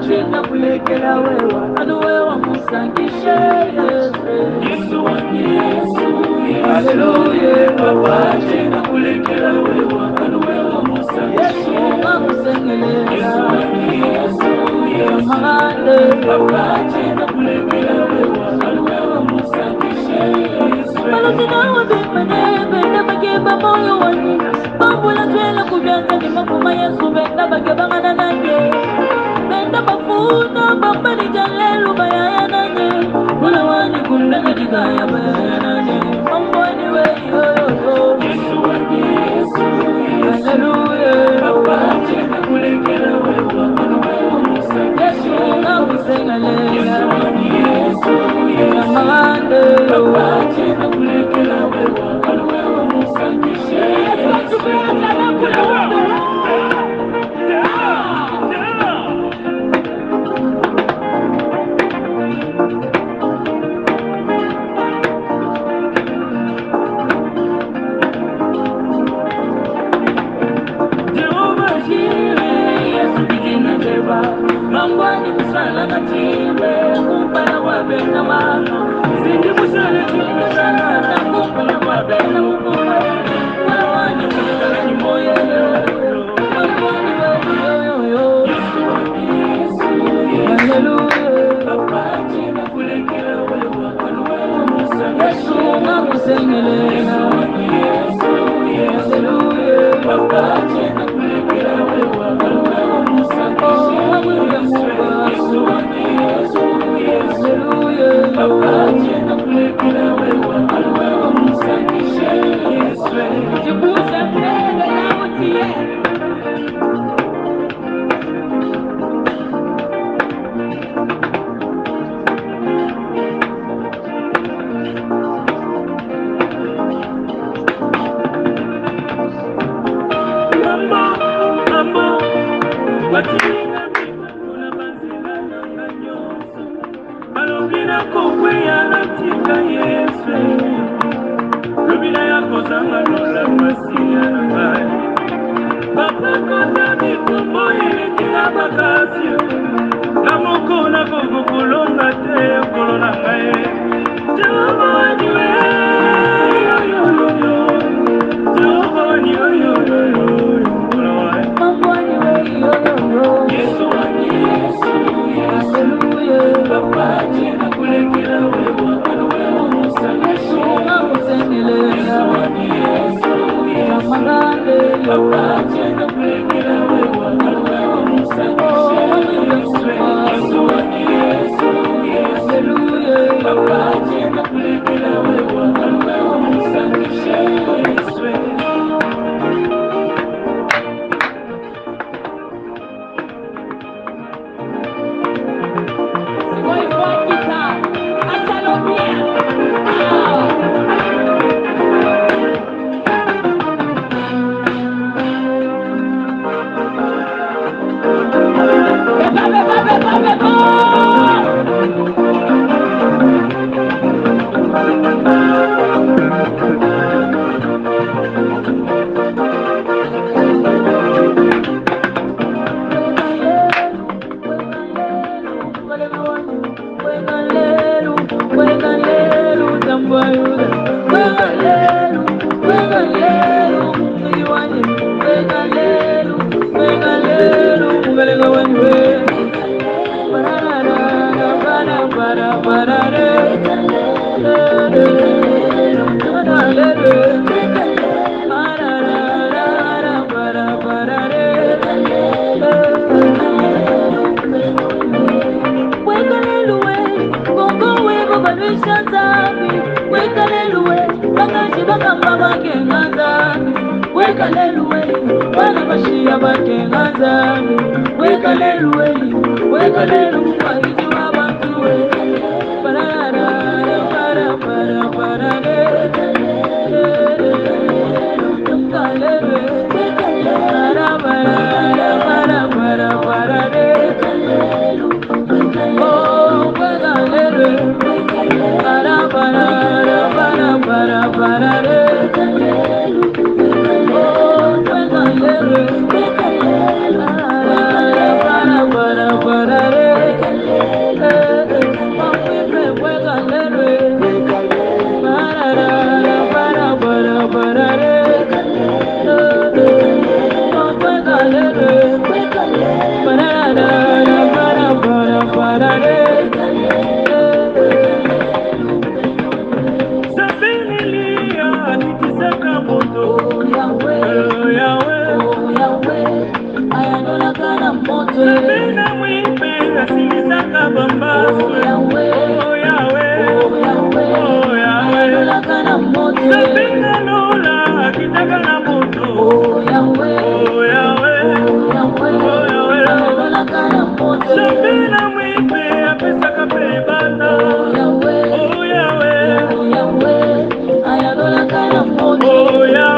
china kulekela wewa anuwewa musangishe Yesu wangi Yesu Haleluya Papa china kulekela wewa anuwewa musangishe Yesu mamusengelela Yesu wangi Yesu Yesu Papa china kulekela wewa anuwewa musangishe Malazina wa bimane benda bageba moyo wani Bambula twela kubyanza ni mafuma Yesu benda bageba ngana nanye Benda bafuna bambani jalelu bayaya nanye Mula wani kundanga jigaya bayaya nanye Mambwani we yo yo yo Yesu wani Yesu Hallelujah Papa chena kulekela wewa anuwewa musa Yesu na musengalela Yesu wani Yesu Yesu Papa chena kulekela wewa anuwewa musa Yesu tupenda kula wewa Mambwani musala katiwe kumpala wabena mama Sindi musala chile sana na kumpala wabena mukuma Mambwani musala ni moye Mambwani yo Yesu wani Yesu Hallelujah Papa chena kulekela wewa anuwewa musa Yesu mamusengelela Yesu wani Yesu Hallelujah Papa chena kulekela wewa anuwewa musa Yesu wani Yesu Hallelujah Papa chena kulekela wewa anuwewa musangishe Yesu Jibuza mbele na mutie Mama Watinga kuna banzila nanga nyoso Balobina kowe ya latika Yesu Lubina ya kozanga lola masiya na mbaya Papa kona mikumbo ilekila bakasyo Na moko na koko kolonga te kolona ngaye Jehova waniwe Jehova waniwe Yesu wani Yesu Hallelujah Papa chena kulekela wewa anuwewa musa Yesu mamusengelela Yesu wani Yesu Yesu Papa chena kulekela wewa anuwewa musa Yesu wani Yesu Hallelujah Papa chena kulekela wewa anuwewa musa Yesu para Sabina mwipe asilisaka bambasu. Oh Yahweh, oh Yahweh. Sabina lola akitaka na moto. Oh Yahweh, oh Yahweh. Sabina mwipe apesaka pelebana. Oh Yahweh, oh Yahweh. Oh Yahweh, oh Yahweh, oh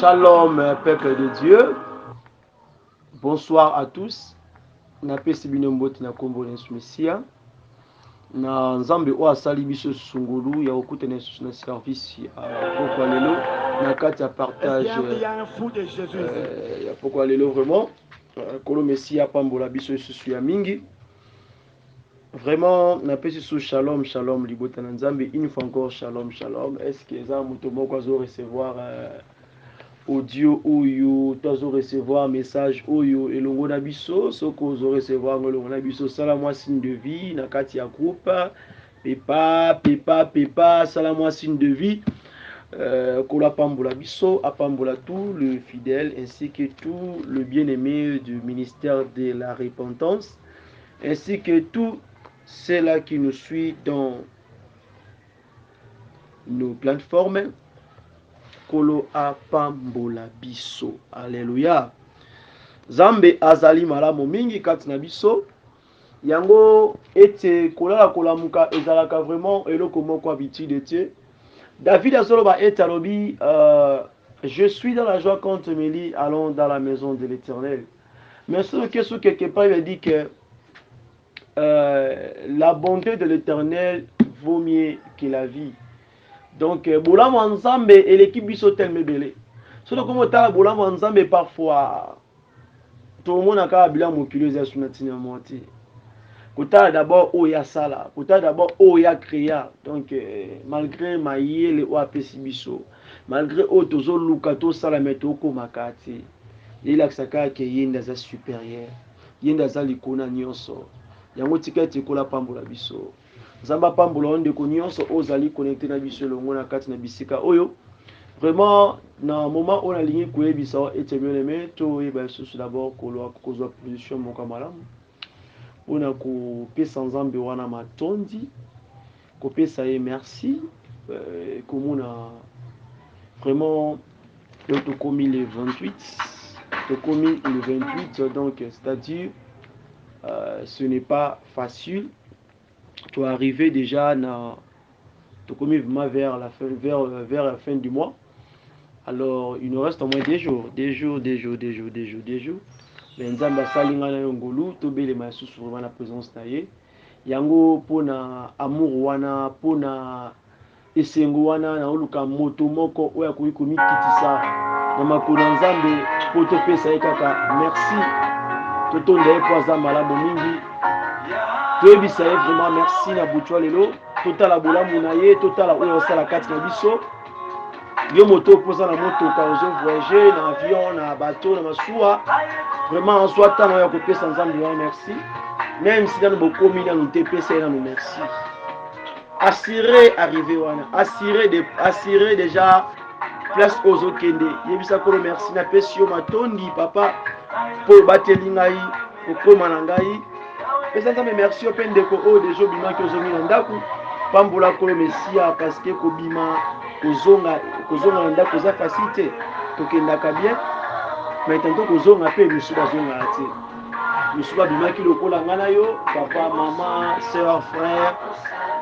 Shalom, peuple de Dieu. Bonsoir à tous. Napesi bino mbote na kombo na Messia. Na nzambe o asali biso sungulu ya okutana na service ya pokwa lelo na kati ya partage ya pokwa lelo vraiment kolo Messia pambola biso susu ya mingi. Vraiment napesi sous shalom shalom libota na nzambe une fois encore shalom shalom. Est-ce que ça muto moko azo recevoir audio oyo tozo recevoir message oyo elongo na biso soko ozo recevoir elongo na biso sala moi signe de vie na kati ya groupe pepa sala moi signe de vie kola pambola biso apambola tout le fidèle ainsi que tout le bien-aimé du ministère de la repentance ainsi que tout ceux-là qui nous suivent dans nos plateformes. Kolo apambola biso. Alléluia. Zambe azali malamu mingi kati na biso. Yango ete kolala kolamuka ezalaka vraiment eloko moko habitude ete. David azoloba ete alobi je suis dans la joie quand me lit allons dans la maison de l'Éternel. Mais ce que quelque part il dit que la bonté de l'Éternel vaut mieux que la vie. Donc bolamu nzambe eleki biso telme belé. Soto comme tala bolamu nzambe parfois tout le monde a ka bila mokilo za sunatina moti. Kota d'abord oya sala, kota d'abord oya créa. Donc malgré mayele o apesi biso, malgré o tozo luka to sala meto ko makati. Il aksaka ke yenda za supérieur. Yenda za likona nyonso. Yango tiketi kola pambola biso. Zamba pambola onde ko nyonso ozali connecté na biso longo na kati na bisika oyo. Vraiment na moment on a ligné koyebisa ete bien aimé to yeba susu d'abord ko kozwa position moka malamu. On a kopesa nzambe wana matondi kopesa ye merci komona vraiment to komi le 28 to komi le 28 donc c'est-à-dire ce n'est pas facile to arriver déjà na to komi vraiment vers la fin du mois. Alors il nous reste au moins des jours. Mais nzambe salinga na ngolu to bele masusu vraiment na présence na ye. Yango pona amour wana pona esengo wana na oluka moto moko oya koyi komikitisa na makona nzambe po to pesa ye kaka merci to tonda ye po aza malamu mingi toyebisa ye vraiment merci na butwa lelo totala bolamu na ye totala oyo osala kati na biso yo moto opoza na motoka ozo voyager na avion na bateau na masuwa vraiment ozwa ntango ya kopesa nzambe wana merci même si nano bokomi nano te pesa ye nano merci assurer arrivé wana assurer déjà place ozokende yebisa kolo merci napesi yo matondi papa mpo obateli ngai kokoma na ngai pesa nzambe merci yo mpe ndeko oyo deja obimaki ozongi na ndako pambola kolo mesia parceke kobima kozonga na ndako eza facile te tokendaka bien mais tanto kozonga mpe misu bazongaka te misu babimaki lokola ngai na yo papa mama sœur frère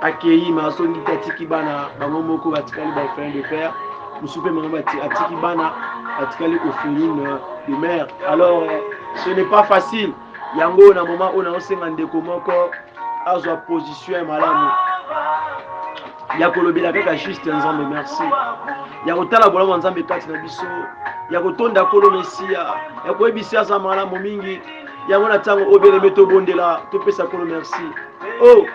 akei ma azongi te atiki bana bango moko batikali baorphelin de père mosusu mpe bango atiki bana batikali orpheline de mère alors ce n'est pas facile yango na moment oyo naosenga ndeko moko azwa position ya malamu ya kolobela kaka juste nzambe merci ya kotala bolamu ya nzambe kati na biso ya kotonda kolo mesia ya koyebisa aza malamu mingi yango na ntango obeleme tobondela topesa kolo merci oh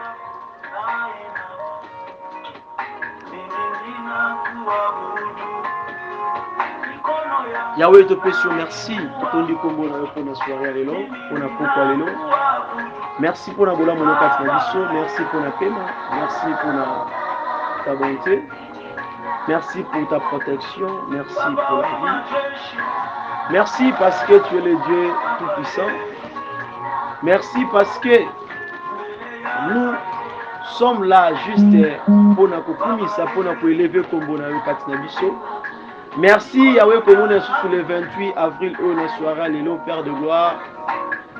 Yahweh topesi yo merci totondi kombo na yo mpona soirée ya lelo mpona poko ya lelo merci mpona bolamu na kati na biso merci mpona pema merci mpona ta bonté merci pour ta protection merci pour la vie merci parce que tu es le Dieu tout puissant merci parce que nous sommes là juste mpona kokumisa mpona koeleve kombo na yo kati na biso. Merci Yahweh pour nous sur le 28 avril où nous soirée lelo Père de gloire.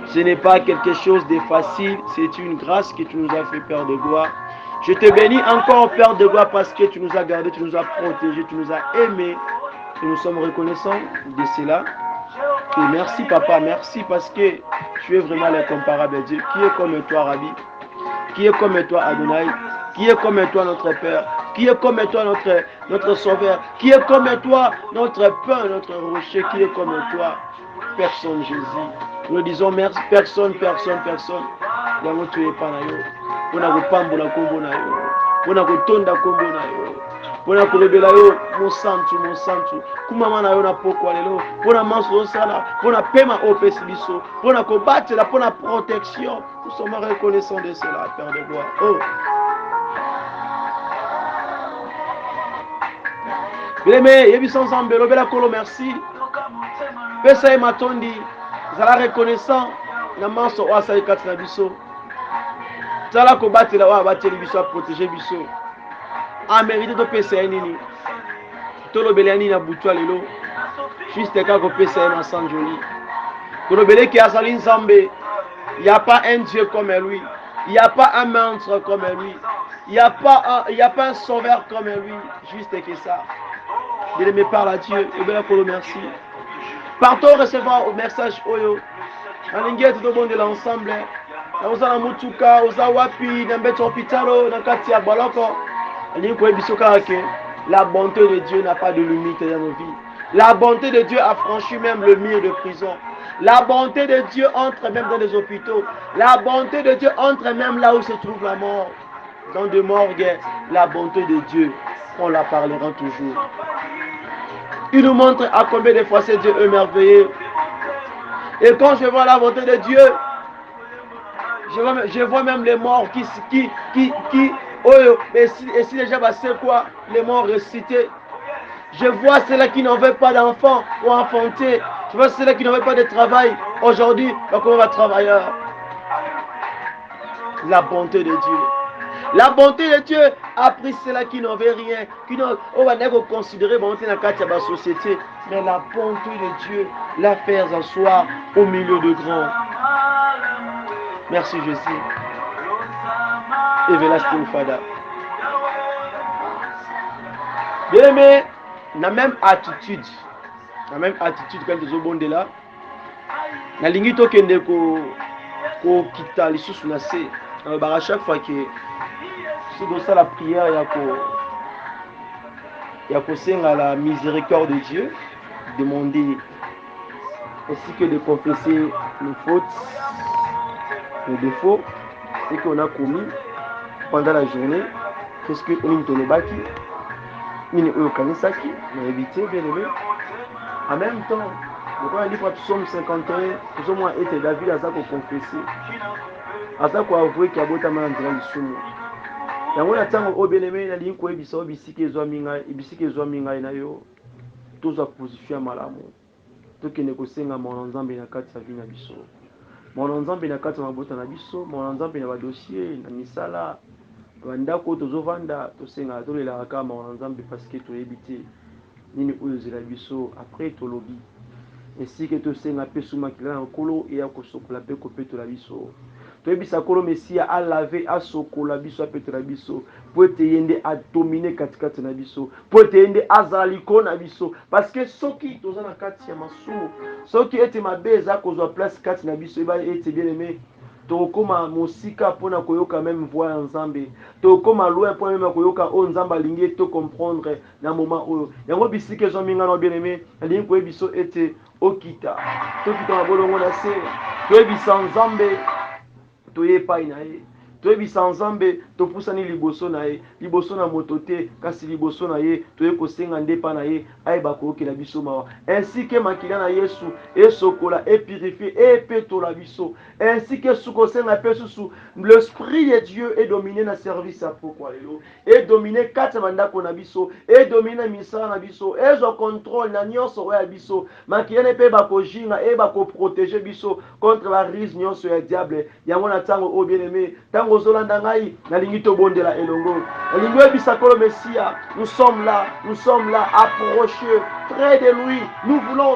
Ce n'est pas quelque chose de facile, c'est une grâce que tu nous as fait Père de gloire. Je te bénis encore Père de gloire parce que tu nous as gardés, tu nous as protégés, tu nous as aimés. Et nous sommes reconnaissants de cela. Et merci Papa, merci parce que tu es vraiment l'incomparable Dieu. Qui est comme toi Rabbi? Qui est comme toi Adonai? Qui est comme toi notre Père? Qui est comme toi notre Sauveur? Qui est comme toi notre pain, notre rocher? Qui est comme toi? Personne Jésus. Nous disons merci, personne. Yango tu es pas na yo. Pona kopambola kombo na yo. Pona kotonda kombo na yo. Pona kolobela yo mon santu. Kumama na yo na poko lelo. Pona manso sala, pona pema opesi biso. Pona kobatela, pona protection. Nous sommes reconnaissants de cela, Père de gloire. Oh. Bien-aimé, yebisa ensemble, lobela kolo merci. Pesa e matondi, zala reconnaissant na manso wa sa ikati na biso. Zala ko batela wa bateli biso protéger biso. A mérité to pesa e nini. To lobela nini na butwa lelo. Juste ka ko pesa e na sanjoli. Ko lobele ki asali nzambe. Il n'y a pas un Dieu comme lui. Il n'y a pas un maître comme lui. Il n'y a pas un sauveur comme lui. Juste que ça. Bien-aimé, parle à Dieu. Et bien, pour le merci. Partons recevoir au message Oyo. Alingia tout le monde de l'ensemble. Oza na mutuka, oza wapi, na mbeto hôpitalo, na kati ya baloko. Alingi ko ebisoka ke la bonté de Dieu n'a pas de limite dans nos vies. La bonté de Dieu a franchi même le mur de prison. La bonté de Dieu entre même dans les hôpitaux. La bonté de Dieu entre même là où se trouve la mort. Dans des morgues, la bonté de Dieu, on la parlera toujours. Il nous montre à combien de fois c'est Dieu est merveilleux. Et quand je vois la bonté de Dieu, je vois même les morts et si les gens c'est quoi, les morts récités. Je vois ceux-là qui n'en veulent pas d'enfants ou enfanter. Je vois ceux-là qui n'en veulent pas de travail. Aujourd'hui, comme on va travailler. La bonté de Dieu. La bonté de Dieu a pris ceux-là qui n'en veulent rien. On va considérer bonté dans la société. Mais la bonté de Dieu l'a fait asseoir au milieu de grands. Merci Jésus. Et Velastin Fada. Bien-aimé, la même attitude quand tu es au bon de là. Na lingi to kende ko kita lisusu na se. À chaque fois que c'est dans ça la prière il y a senga la miséricorde de Dieu, demander ainsi que de confesser nos fautes, nos défauts ce qu'on a commis pendant la journée, qu'est-ce qu'on a tolobaki, nini oyo kanisaki, na évité bien aimé. En même temps, donc on a dit pour Psaume 51, plus ou moins était David à ça qu'on confessait, à ça qu'on avoué qu'il y a beau taman dans le sumo. Yango na tango o bien aimé na linko ebisa obisiki ezwa minga na yo, tozwa position ya malamu. Tokende kosenga mwana nzambe na kati ya vie na biso. Mwana nzambe na kati ya mabota na biso, mwana nzambe na badossier na misala bandako tozovanda tosenga tolelaka kaka mwana nzambe parce que toyebi te nini oyo ezela biso après tolobi esika tosenga mpe sumakila na nkolo eya kosokola mpe kopetola biso toyebisa nkolo mesia alave asokola biso apetola biso po ete ye nde adomine katikati na biso po ete ye nde azala likolo na biso parce que soki toza na kati ya masumu soki ete mabe eza kozwa place kati na biso eba ete bien aimé tokoma mosika mpona koyoka même voix ya nzambe tokoma loin mpona meme koyoka oyo nzambe alingi to comprendre na moment oyo yango bisika ezwa minga na bien aimé alingi koyebi biso ete okita tokita na bolongo na se toyebisa nzambe toye epai na ye toyebisa nzambe topusani liboso na ye liboso na moto te kasi liboso na ye toye kosenga ndepa na ye ayeba koyokela biso mawa ainsi ke makila na yesu esokola epurifie epetola biso ainsi ke suki osenga mpe susu l'esprit de dieu edomine na service ya pokwa lelo edomine kati ya bandako na biso edomine na misala na biso ezwa contrôle na nyonso oyo ya biso makila na mpe bakojinga eyeba koprotege biso contre barise nyonso ya diable yango na ntango oyo bien aimé ntango ozolanda ngai nalingi tobondela elongo nalingi oyebisa kolo mesia nous sommes là approchés près de lui nous voulons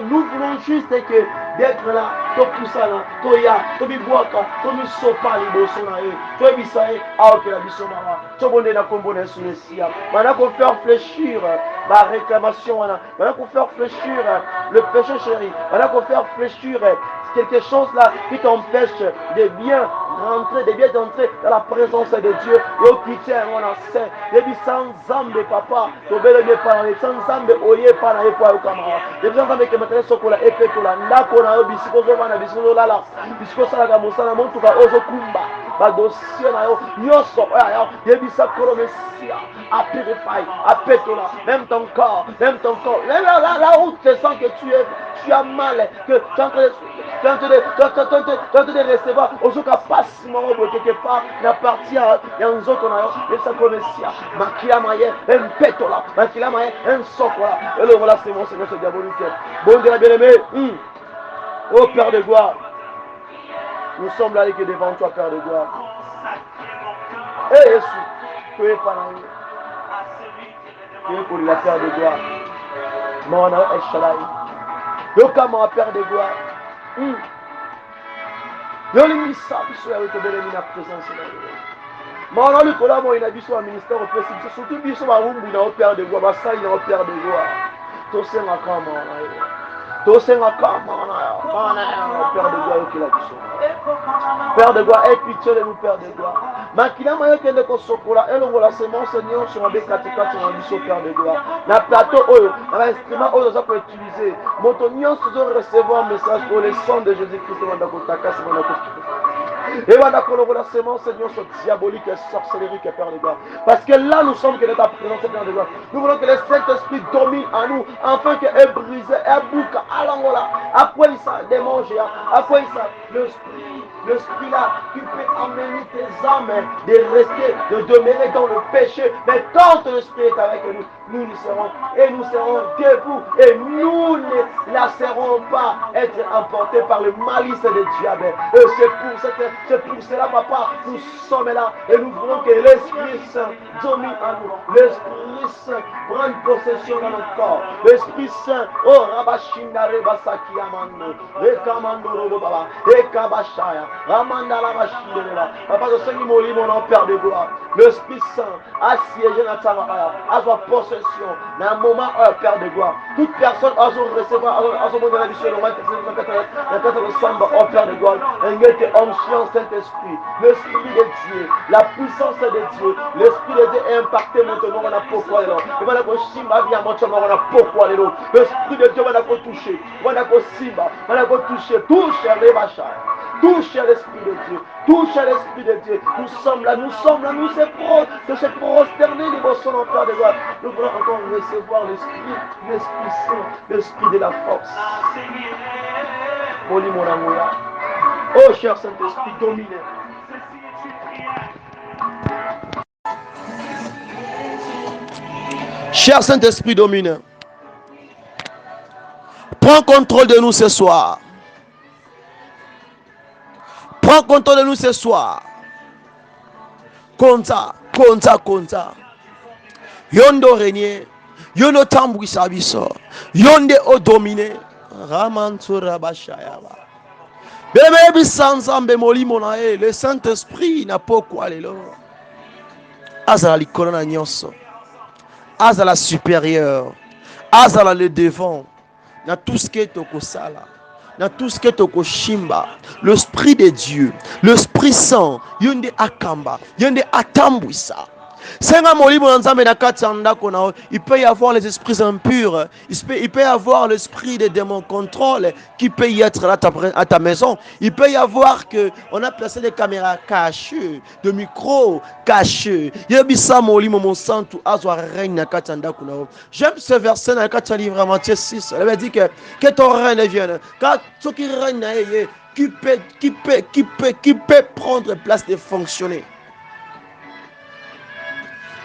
juste que d'être là topusana toya tobibwaka tomisopa liboso na ye toyebisa ye aokela biso mawa tobondela nkombo na yesu mesia bana kofaire fléchir baréclamation wana bana kofaire fléchir le péché chéri bana kofaire fléchir quelque chose là qui t'empêche de bien d'entrer dans la présence de Dieu et au quitter on a saint et puis sans zambe papa to bele de parler sans zambe oye para e kwa kamara et bien zambe que maintenant sokola epetola ndako na yo bisiko zo bana bisiko lala bisiko sala ka mosala montu ka ozo kumba ba dossier na yo nyoso ya bisa kolo mesia a purify a petola même ton corps là où tu sens que tu as mal que tu es en train de recevoir ozoka passe moko boye quelque part na partie ya nzoto na yo esa komesia makila maye empetola makila maye ensokola elongola semence nyonso diabolique bondela bien aimé ô Père de gloire nous sommes là que devant toi Père de gloire et Yesu toyepa na yo toyekolela Père de gloire mawa na yo eshalai yokama Père de gloire yolimbisa biso yawe tobelemi na présence na yo maona likolo moi na biso ya ministère opesi biso surtout biso barumbu na yo Père de gloire basali na yo Père de gloire tosengaka mawa na yo tosengaka mawa na yo Père de gloire yokela biso Père de gloire aie pitié de nous Père de gloire makila mayo kende kosokola elongola semence nyonso mabe katikati na biso Père de gloire na plateau oyo na bainstrument oyo oza koutilize moto nyonso ozo recevoir message pour le sang de Jésus-Christ banda kotakasi banda et banda kolongola semence nyonso diabolique et sorcellerie Père de gloire parce que là nous sommes que de ta présence Père de gloire nous voulons que le Saint-Esprit domine en nous afin que est brisé est bouca alangola à quoi il ça démon géant à quoi il ça l'esprit là qui peut amener tes âmes de rester, de demeurer dans le péché. Mais quand ton esprit est avec nous, nous serons debout et nous ne laisserons pas être emportés par le malice des diables. Et c'est pour cela, papa, nous sommes là et nous voulons que l'Esprit Saint domine en nous. L'Esprit Saint prenne possession dans notre corps. L'Esprit Saint, oh Rabashindare Basaki Amando, Rekamando Baba, Ekabashaya, Ramandala Bashindera, Papa de Seigneur Moli, mon Père de gloire. L'Esprit Saint a siégé dans ta main, a sa possession dans un moment, Père de gloire. Toute personne a son recevoir, a son moment de la mission, la tête de Samba, oh Père de gloire, un été onction Saint-Esprit, l'Esprit de Dieu, la puissance de Dieu, l'Esprit de Dieu est impacté maintenant, on a pourquoi alors. Et voilà que Simba vient maintenant, on a pourquoi alors. L'Esprit de Dieu va toucher, on a que Simba, on a que toucher, touche les machins. Touche à l'Esprit de Dieu. Touche à l'Esprit de Dieu. Nous sommes là, nous sommes là, nous sommes de se prosterner devant son Père de gloire. Nous voulons encore recevoir l'Esprit Saint, l'Esprit de la force. Moli mon amour. Oh cher Saint-Esprit, domine. Cher Saint-Esprit, domine. Prends contrôle de nous ce soir. Prends contrôle de nous ce soir. Konta. Yondo régner. Yondo tambouissa biso. Yonde o dominer. Ramantura bashayaba. Bébé bisanzambe moli monae. Le Saint-Esprit n'a pas quoi lelo. Azala likolona nyonso. Azala supérieur. Azala le devant. Dans tout ce qui est au Kosala. Dans tout ce qui est au Koshimba, l'Esprit de Dieu, l'Esprit Saint, yonde akamba, yonde atambwisa. Il peut y avoir les esprits impurs, il peut y avoir l'esprit de démon contrôle qui peut y être là à ta maison. Il peut y avoir que on a placé des caméras cachées, des micros cachés. J'aime ce verset dans le livre Matthieu 6. Elle dit que ton règne vienne. Car ce qui règne, qui peut prendre place de fonctionner.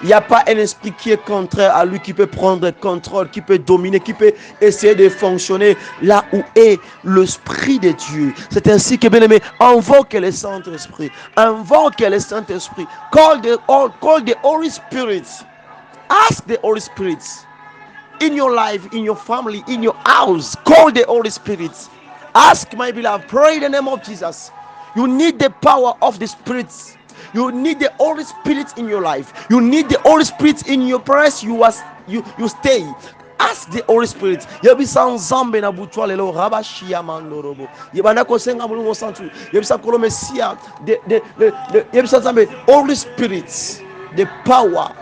Il n'y a pas un esprit qui est contraire à lui, qui peut prendre contrôle, qui peut dominer, qui peut essayer de fonctionner là où est l'Esprit de Dieu. C'est ainsi que, bien aimé, invoque le Saint-Esprit. Invoque le Saint-Esprit. Call the Holy Spirit. Ask the Holy Spirit. In your life, in your family, in your house, call the Holy Spirit. Ask, my beloved, pray in the name of Jesus. You need the power of the Spirit. You need the Holy Spirit in your life. You need the Holy Spirit in your prayers. You stay. Ask the Holy Spirit. Yebisa nzambe na butwa lelo rabashia mandorobo. Yebana kosenga mulungu santu. Yebisa kolomesia yebisa nzambe Holy Spirit, the power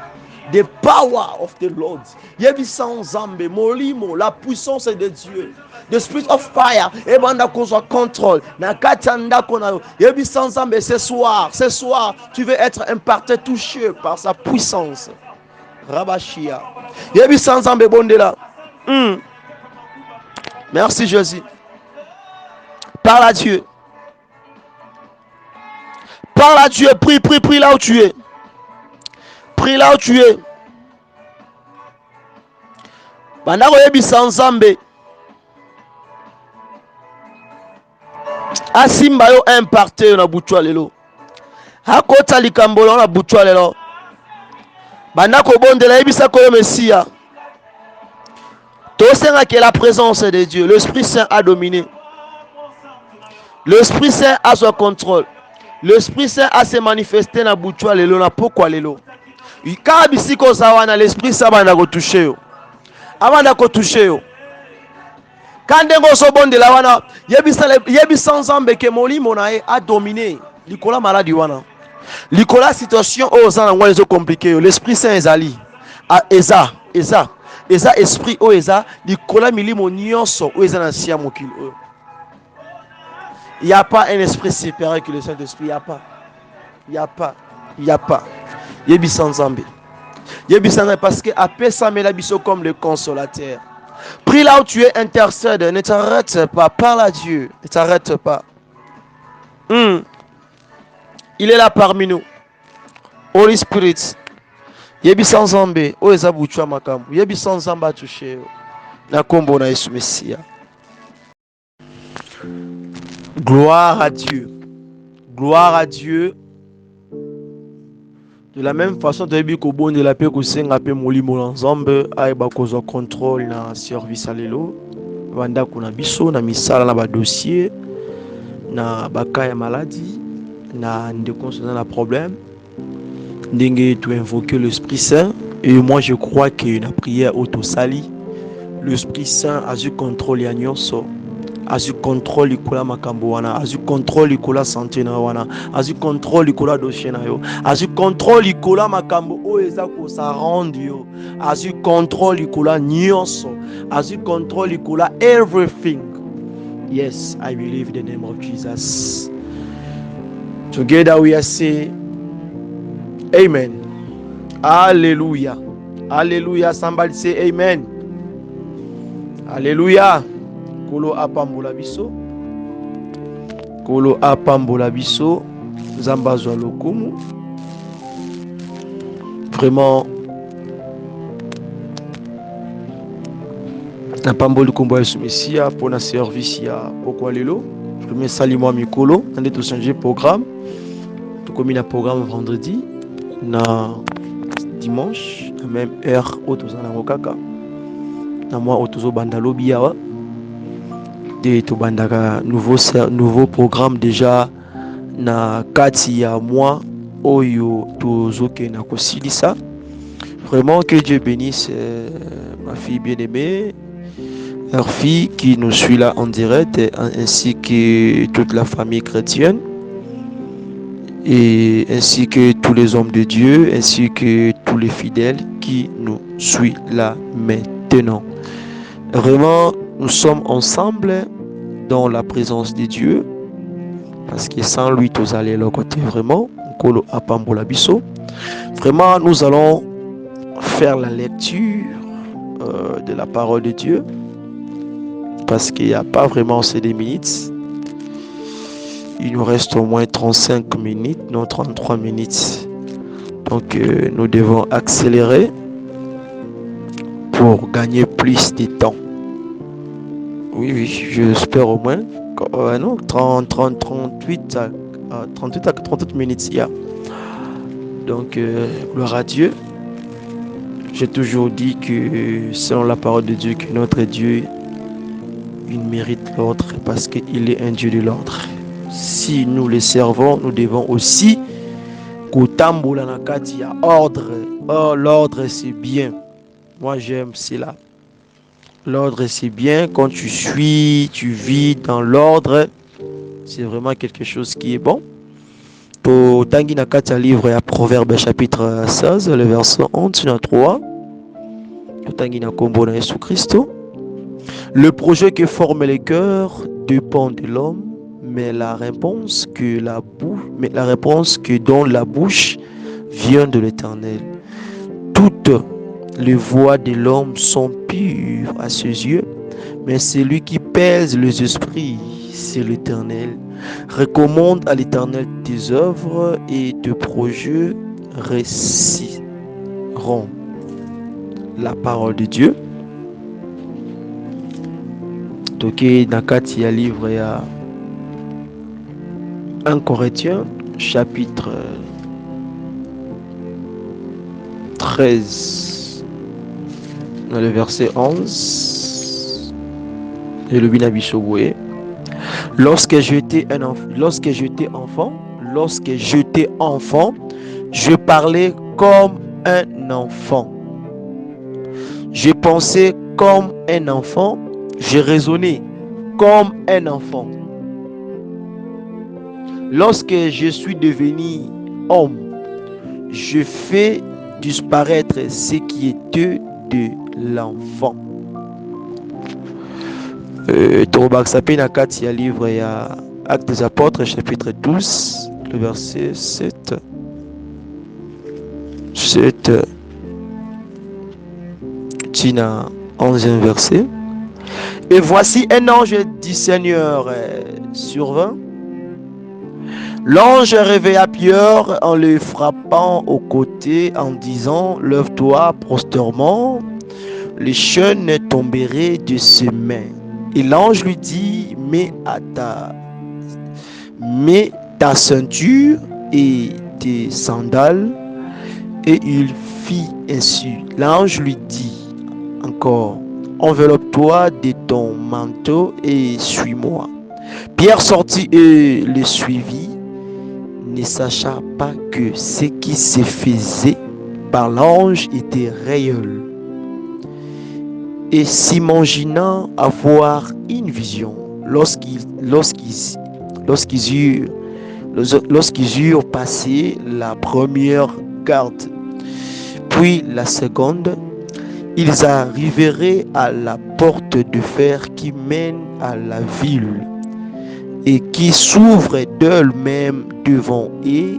of the Lord. Yebisa nzambe molimo, la puissance de Dieu. The spirit of fire, ebanda konzo contrôle. Na katanda konayo. Yebisa nzambe ce soir, tu veux être imparti, touché par sa puissance. Rabashia. Yebisa nzambe bondela. Merci Jésus. Parle à Dieu. Parle à Dieu. Prie là où tu es. Prie là où tu es. Bandako yebisa nzambe. Asimba yo imparté na butwa lelo. Akota likambola na butwa lelo. Bandako bondela yebisa ko Messia. Tosenga que la présence de Dieu, l'Esprit Saint a dominé. L'Esprit Saint a son contrôle. L'Esprit Saint a se manifesté na butwa lelo na pokwa lelo. Quand bisiko zawana l'Esprit Saint banda ko toucher yo. Abanda ko toucher yo. Quand dengo so bondela wana yebisa nzambe ke molimo na a dominé. Likola maladie wana. Likola situation ozana ngwa lezo compliqué yo. L'Esprit Saint ezali. Eza esprit o eza likola milimo nyonso o eza na sia mokili o. Il n'y a pas un esprit supérieur que le Saint-Esprit. Il n'y a pas. Yebisa nzambe. Yebisa nzambe parce que apesa mela biso comme le consolateur. Prie là où tu es, intercède. Ne t'arrête pas. Parle à Dieu. Ne t'arrête pas. Il est là parmi nous. Holy Spirit. Yebisa nzambe. O eza buchwa makambu. Yebisa nzambe atouché. Na kombo na Yesu Messia. Gloire à Dieu. Gloire à Dieu. De la même façon, tu as vu qu'au bon de la paix, que c'est un peu molimo ensemble, aïe ba cause contrôle na service à l'élo, vanda kuna biso na misala na ba dossier, na baka ya maladie, na ndekonsona na problème, ndenge tu invoquer l'Esprit Saint et moi je crois que na prière auto-sali, l'Esprit Saint a eu contrôle ya nyonso. Azu contrôle likola makambo wana, azu contrôle likola santé na wana, azu contrôle likola dossier na yo, azu contrôle likola makambo o eza ko sa rendre yo, azu contrôle likola nyonso, azu contrôle likola everything. Yes, I believe in the name of Jesus. Together we are saying, Amen. Hallelujah. Hallelujah. Somebody say Amen. Hallelujah. Kolo apambola biso. Kolo apambola biso. Zambazwa lokumu. Vraiment. Napamboli kombo ya Mesia pour na service ya pokwa lelo. Premier salimwa mikolo. On est changer programme. Tout comme na programme vendredi. Na dimanche. La même heure au tozana mokaka. Na moi au tozo bandalo biawa. De to bandaka nouveau programme déjà na kati ya moi oyo tozoke na kosilisa. Vraiment que Dieu bénisse ma fille bien-aimée, leur fille qui nous suit là en direct, ainsi que toute la famille chrétienne, et ainsi que tous les hommes de Dieu, ainsi que tous les fidèles qui nous suivent là maintenant. Vraiment, nous sommes ensemble dans la présence de Dieu, parce que sans lui, tous allez le côté vraiment. Vraiment, nous allons faire la lecture de la parole de Dieu, parce qu'il n'y a pas vraiment ces 2 minutes. Il nous reste au moins 35 minutes, non 33 minutes. Donc nous devons accélérer pour gagner plus de temps. Oui, j'espère au moins. Non, 38 à 38 minutes. Yeah. Donc, gloire à Dieu. J'ai toujours dit que selon la parole de Dieu, que notre Dieu, il mérite l'ordre parce qu'il est un Dieu de l'ordre. Si nous le servons, nous devons aussi kotambola na kati ya ordre. Oh, l'ordre c'est bien. Moi j'aime cela. L'ordre c'est bien. Quand tu suis, tu vis dans l'ordre, c'est vraiment quelque chose qui est bon. To tangi na kati ya livre ya Proverbe chapitre 16, le verset 11 na 3. To tangi na kombo na Yesu Christo. Le projet que forment les cœurs dépend de l'homme, mais la réponse que donne la bouche vient de l'Éternel. Toutes les voies de l'homme sont pures à ses yeux, mais celui qui pèse les esprits, c'est l'Éternel. Recommande à l'Éternel tes œuvres et tes projets réussiront. La parole de Dieu. Toke nakati ya livre ya 1 Corinthiens chapitre 13 dans le verset 11 et le binabisoboué. Lorsque j'étais enfant, je parlais comme un enfant. Je pensais comme un enfant. Je raisonnais comme un enfant. Lorsque je suis devenu homme, je fais disparaître ce qui était de l'enfant. Torobaksape na kati ya livre ya Actes des Apôtres chapitre 12, le verset 7. Tina 11e verset. Et voici un ange du Seigneur survint. L'ange réveilla Pierre en le frappant au côté en disant: lève-toi prosternement, les chaînes tomberaient de ses mains. Et l'ange lui dit: mets ta ceinture et tes sandales. Et il fit ainsi. L'ange lui dit encore: enveloppe-toi de ton manteau et suis-moi. Pierre sortit et le suivit, ne sachant pas que ce qui se faisait par l'ange était réel, et s'imaginant avoir une vision. Lorsqu'ils eurent passé la première garde, puis la seconde, ils arriveraient à la porte de fer qui mène à la ville. et qui s'ouvrent d'elles-mêmes devant eux.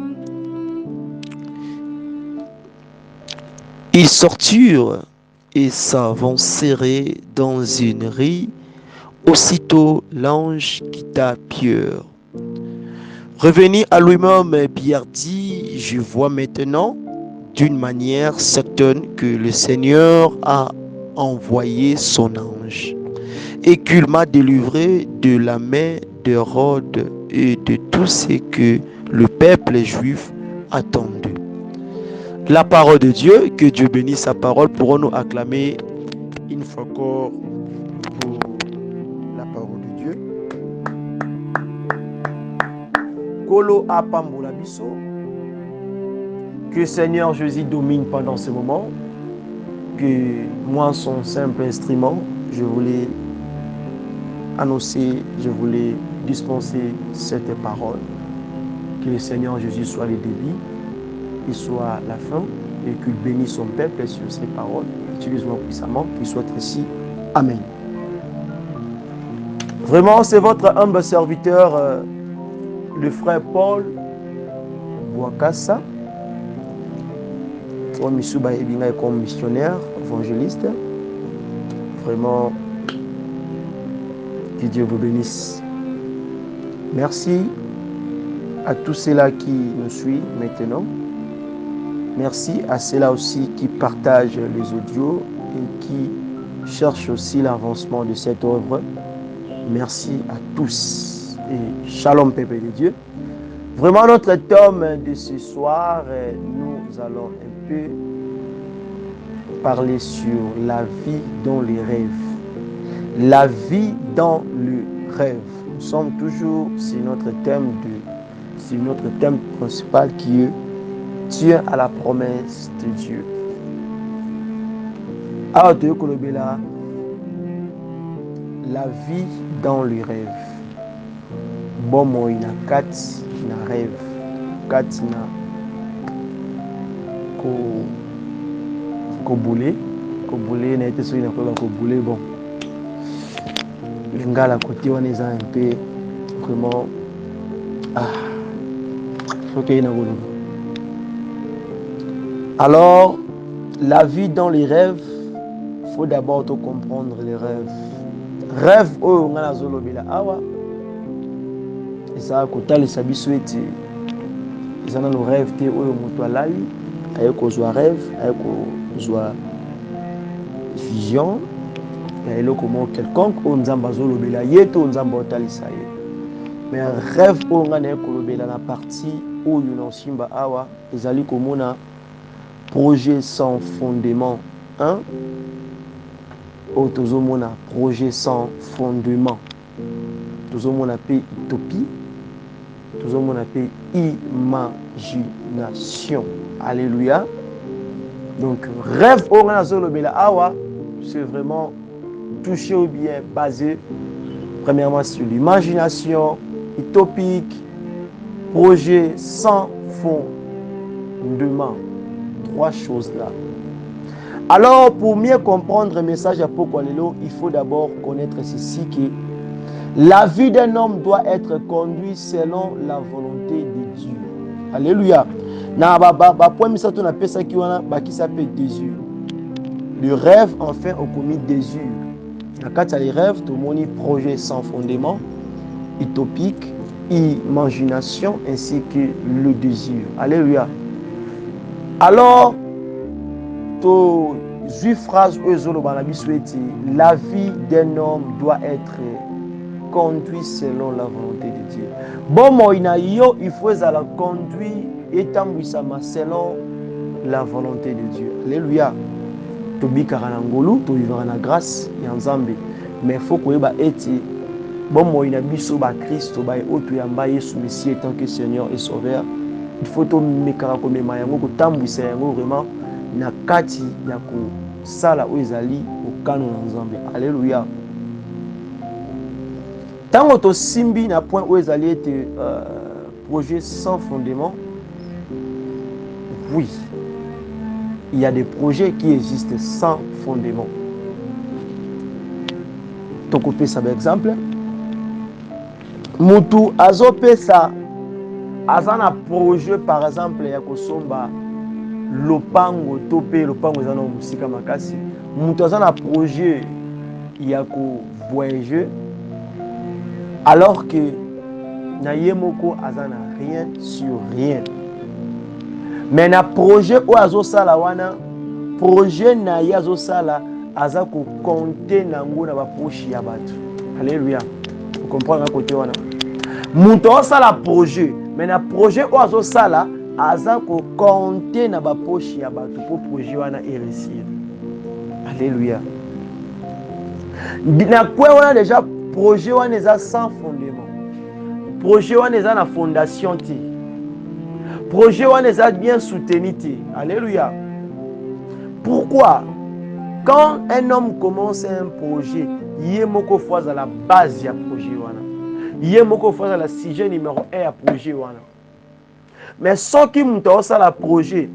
Ils sortirent et s'avancèrent dans une rue. Aussitôt l'ange quitta Pierre. Revenu à lui-même, Pierre dit, je vois maintenant d'une manière certaine que le Seigneur a envoyé son ange et qu'il m'a délivré de la main d'Hérode et de tout ce que le peuple juif attendait. La parole de Dieu, que Dieu bénisse sa parole, pourrons-nous acclamer une fois encore pour la parole de Dieu. Kolo apambola biso. Que Seigneur Jésus domine pendant ce moment. Que moi, son simple instrument, je voulais annoncer, je voulais dispenser cette parole. Que le Seigneur Jésus soit le début, qu'il soit la fin, et qu'il bénisse son peuple sur ces paroles. Utilise-moi puissamment, qu'il soit ici. Amen. Vraiment, c'est votre humble serviteur, le frère Paul Bouakassa, comme missionnaire, évangéliste. Vraiment, que Dieu vous bénisse. Merci à tous ceux-là qui nous suivent maintenant. Merci à ceux-là aussi qui partagent les audios et qui cherchent aussi l'avancement de cette œuvre. Merci à tous et shalom peuple de Dieu. Vraiment notre tome de ce soir, nous allons un peu parler sur la vie dans les rêves. La vie dans le rêve. Nous sommes toujours sur notre thème principal qui est Dieu à la promesse de Dieu. Alors, la vie dans le rêve. Bon, moi, il y a 4 rêve. 4 Koboulé, n'a été sur une Koboulé. Bon, les gars à côté, on est un peu vraiment. Faut qu'il y ait une. Alors, la vie dans les rêves, il faut d'abord comprendre les rêves. Rêve, oh, on a la zolo bila awa. Et ça, quand tu as le sabi souhaité, ils ont nos rêves, tu es au mutualali, avec aux rêve, avec aux vision, et là, comment quelconque, on a zolo bila yeto, on a botali ça. Mais un rêve, on a la partie où on a simba awa, ils allaient comme on a projet sans fondement. Hein? Autozomona, projet sans fondement. Autozomona paix utopie. Autozomona paix imagination. Alléluia. Donc, rêve awa, c'est vraiment touché ou bien basé, premièrement, sur l'imagination utopique, projet sans fondement. 3 choses-là. Alors, pour mieux comprendre le message à Pokwalelo, il faut d'abord connaître ceci que la vie d'un homme doit être conduite selon la volonté de Dieu. Alléluia. Le rêve, enfin, au commis désir. Quand tu as les rêves, tu as projet sans fondement, utopique, imagination, ainsi que le désir. Alléluia. Alors, phrase la vie d'un homme doit être conduite selon la volonté de Dieu. Bon, moi, il faut la conduire et selon la volonté de Dieu. Alléluia. Tu bikara na ngolu, tu vivras na grâce ya Nzambe. Mais il faut que tu bon, moi, il biso ba Christ, ba otu yamba Yesu Messie en tant que Seigneur et Sauveur. Il faut que mekara ko mema yango ko tambwisa yango vraiment na kati ya ko sala oezali okano na Nzambe. Alléluia. Tango to simbi na point oezali était projet sans fondement. Oui. Il y a des projets qui existent sans fondement. Donc on peut ça par exemple. mutu azopesa aza na projet par exemple ya kosomba lopango to pe lopango eza na musika makasi, mutu aza na projet ya kovoyager alors que na ye moko aza na rien sur rien. Mais na projet oyo azosala wana, projet na ye azosala aza kokonte nango na baposhi ya bato. Alléluia. Vous comprenez côté wana? Mutu osala projet, mais na projet oyo azosala aza kokonte na baposhi ya bato po projet wana eréussir. Alléluia. Na kwe wana déjà projet wana eza sans fondement. Projet wana eza na fondation te. Projet wana eza bien soutenu te. Alléluia. Pourquoi? Quand un homme commence un projet, yé moko fois à la base ya projet wana. Yé moko fois à la sujet numéro 1 ya projet wana. Mais sans qui mutu osala projet,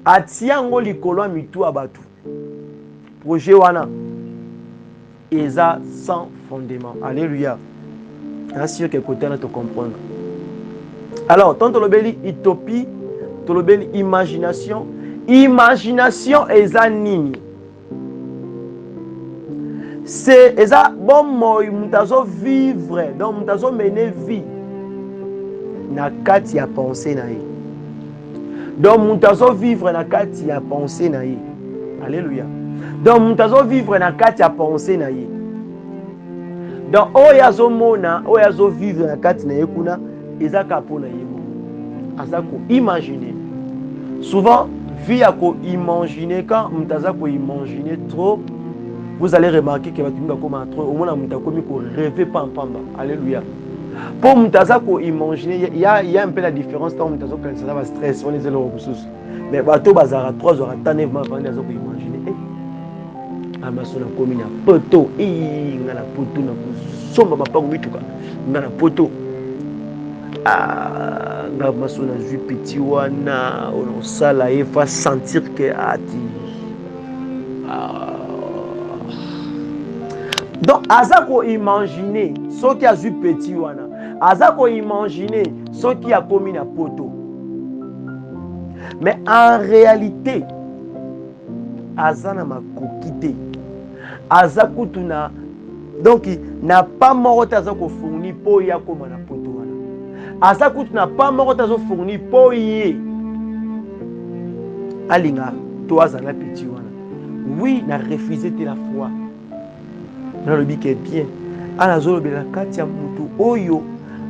atiango likolo mitu abatu. Projet wana eza sans fondement. Alléluia. Ainsi que côté là te comprendre. Alors, tant tolobeli utopie, tolobeli imagination, imagination eza nini? C'est eza bon moi mutazo vivre, donc mutazo mener vie na kati ya pensée na ye. Donc mutazo vivre na kati ya pensée na ye. Alléluia. Donc mutazo vivre na kati ya pensée na ye. Donc oyazo mona, oyazo vivre na kati na ye kuna ezaka pona ye. Azako imaginer. Souvent vie à imaginer, quand mutaza ko imaginer trop, vous allez remarquer que batumba comme trop au moins muta komi ko rêver pas en pamba. Alléluia. Pour mutaza ko imaginer, il y a un peu la différence quand mutaza ko ça va stress, on est zéro ressources. Mais bato bazara 3 heures attendre avant d'azo ko imaginer. Amasona komi na poto, ngana poto na somba mapango mituka. Ngana poto. Nga masona zui petit wana on sala e fa sentir que ati donc azako imaginer ce qui a zui petit wana azako imaginer ce qui a commis na poto, mais en réalité azana makokite azako tuna donc n'a pas mort azako fourni po ya koma na poto wana. Azakut n'a pas mort à fourni pour y alinga toi à la petit wana. Oui, n'a refusé de la foi. Dans le bic est bien. À la zone de la katia mutu oyo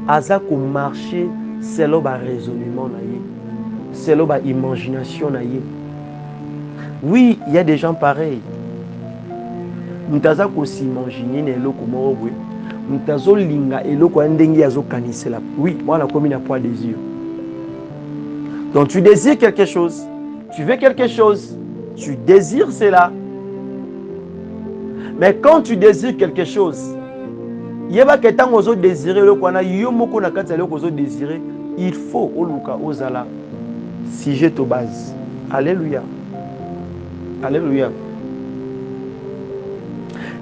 azako marcher selon ba raisonnement na ye. Selon ba imagination na ye. Oui, il y a des gens pareils. Mutazako s'imaginer ne loko morobwe. Mutazo linga eloko ndenge yazo kanisela. Oui, moi la commune a point désir. Donc tu désires quelque chose, tu veux quelque chose, tu désires cela. Mais quand tu désires quelque chose, yeba ketango ozo désirer le kwana yo moko na kati eloko ozo désirer, il faut oluka ozala sujet to base. Alléluia. Alléluia.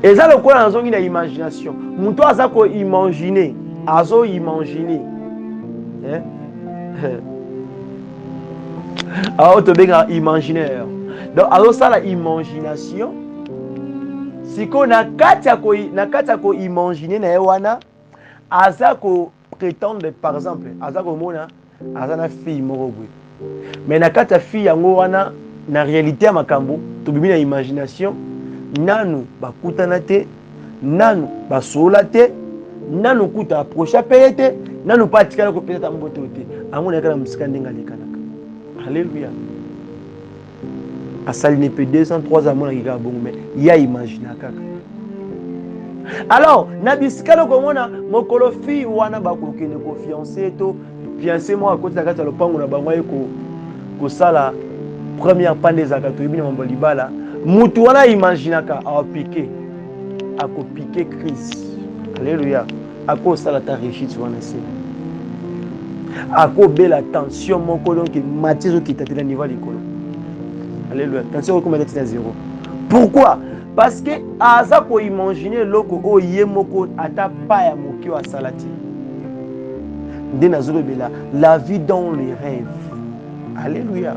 Et ça le quoi dans une imagination. Muto azako imaginer, azo imaginer. Hein? Alors tu benga imaginaire. Donc azo ça la imagination. Siko na kati yako imaginer na wana azako prétendre par exemple azako mona azana fille moko boye. Mais na kati ya fille yango wana na réalité ya makambo to bimi na imagination. Nanu bakutana te, nanu basola te, nanu kuta approcha payete, nanu patikala ko peta mbote te. Amona kala musika ndenga lekanaka. Alléluia. Asali ne peut 203 amona kika bongo mais ya imaginer kaka. Alors, na bisikalo komona mokolo fi wana bakokene ko fiancé to, fiancé mo akota kata lopango na bango ko sala première pande zakato yibina mambo libala. Mutu wana imaginaka appliquer ako piquer Christ. Alléluia. Ako sala ta réussite wana se. Ako bela tension moko donc matière qui t'atteint niveau l'école. Alléluia. Tension ko mettre à zéro. Pourquoi? Parce que aza ko imaginer loko o ye moko ata pa ya moko oyo asala te. Nde nazolobela la vie dans les rêves. Alléluia.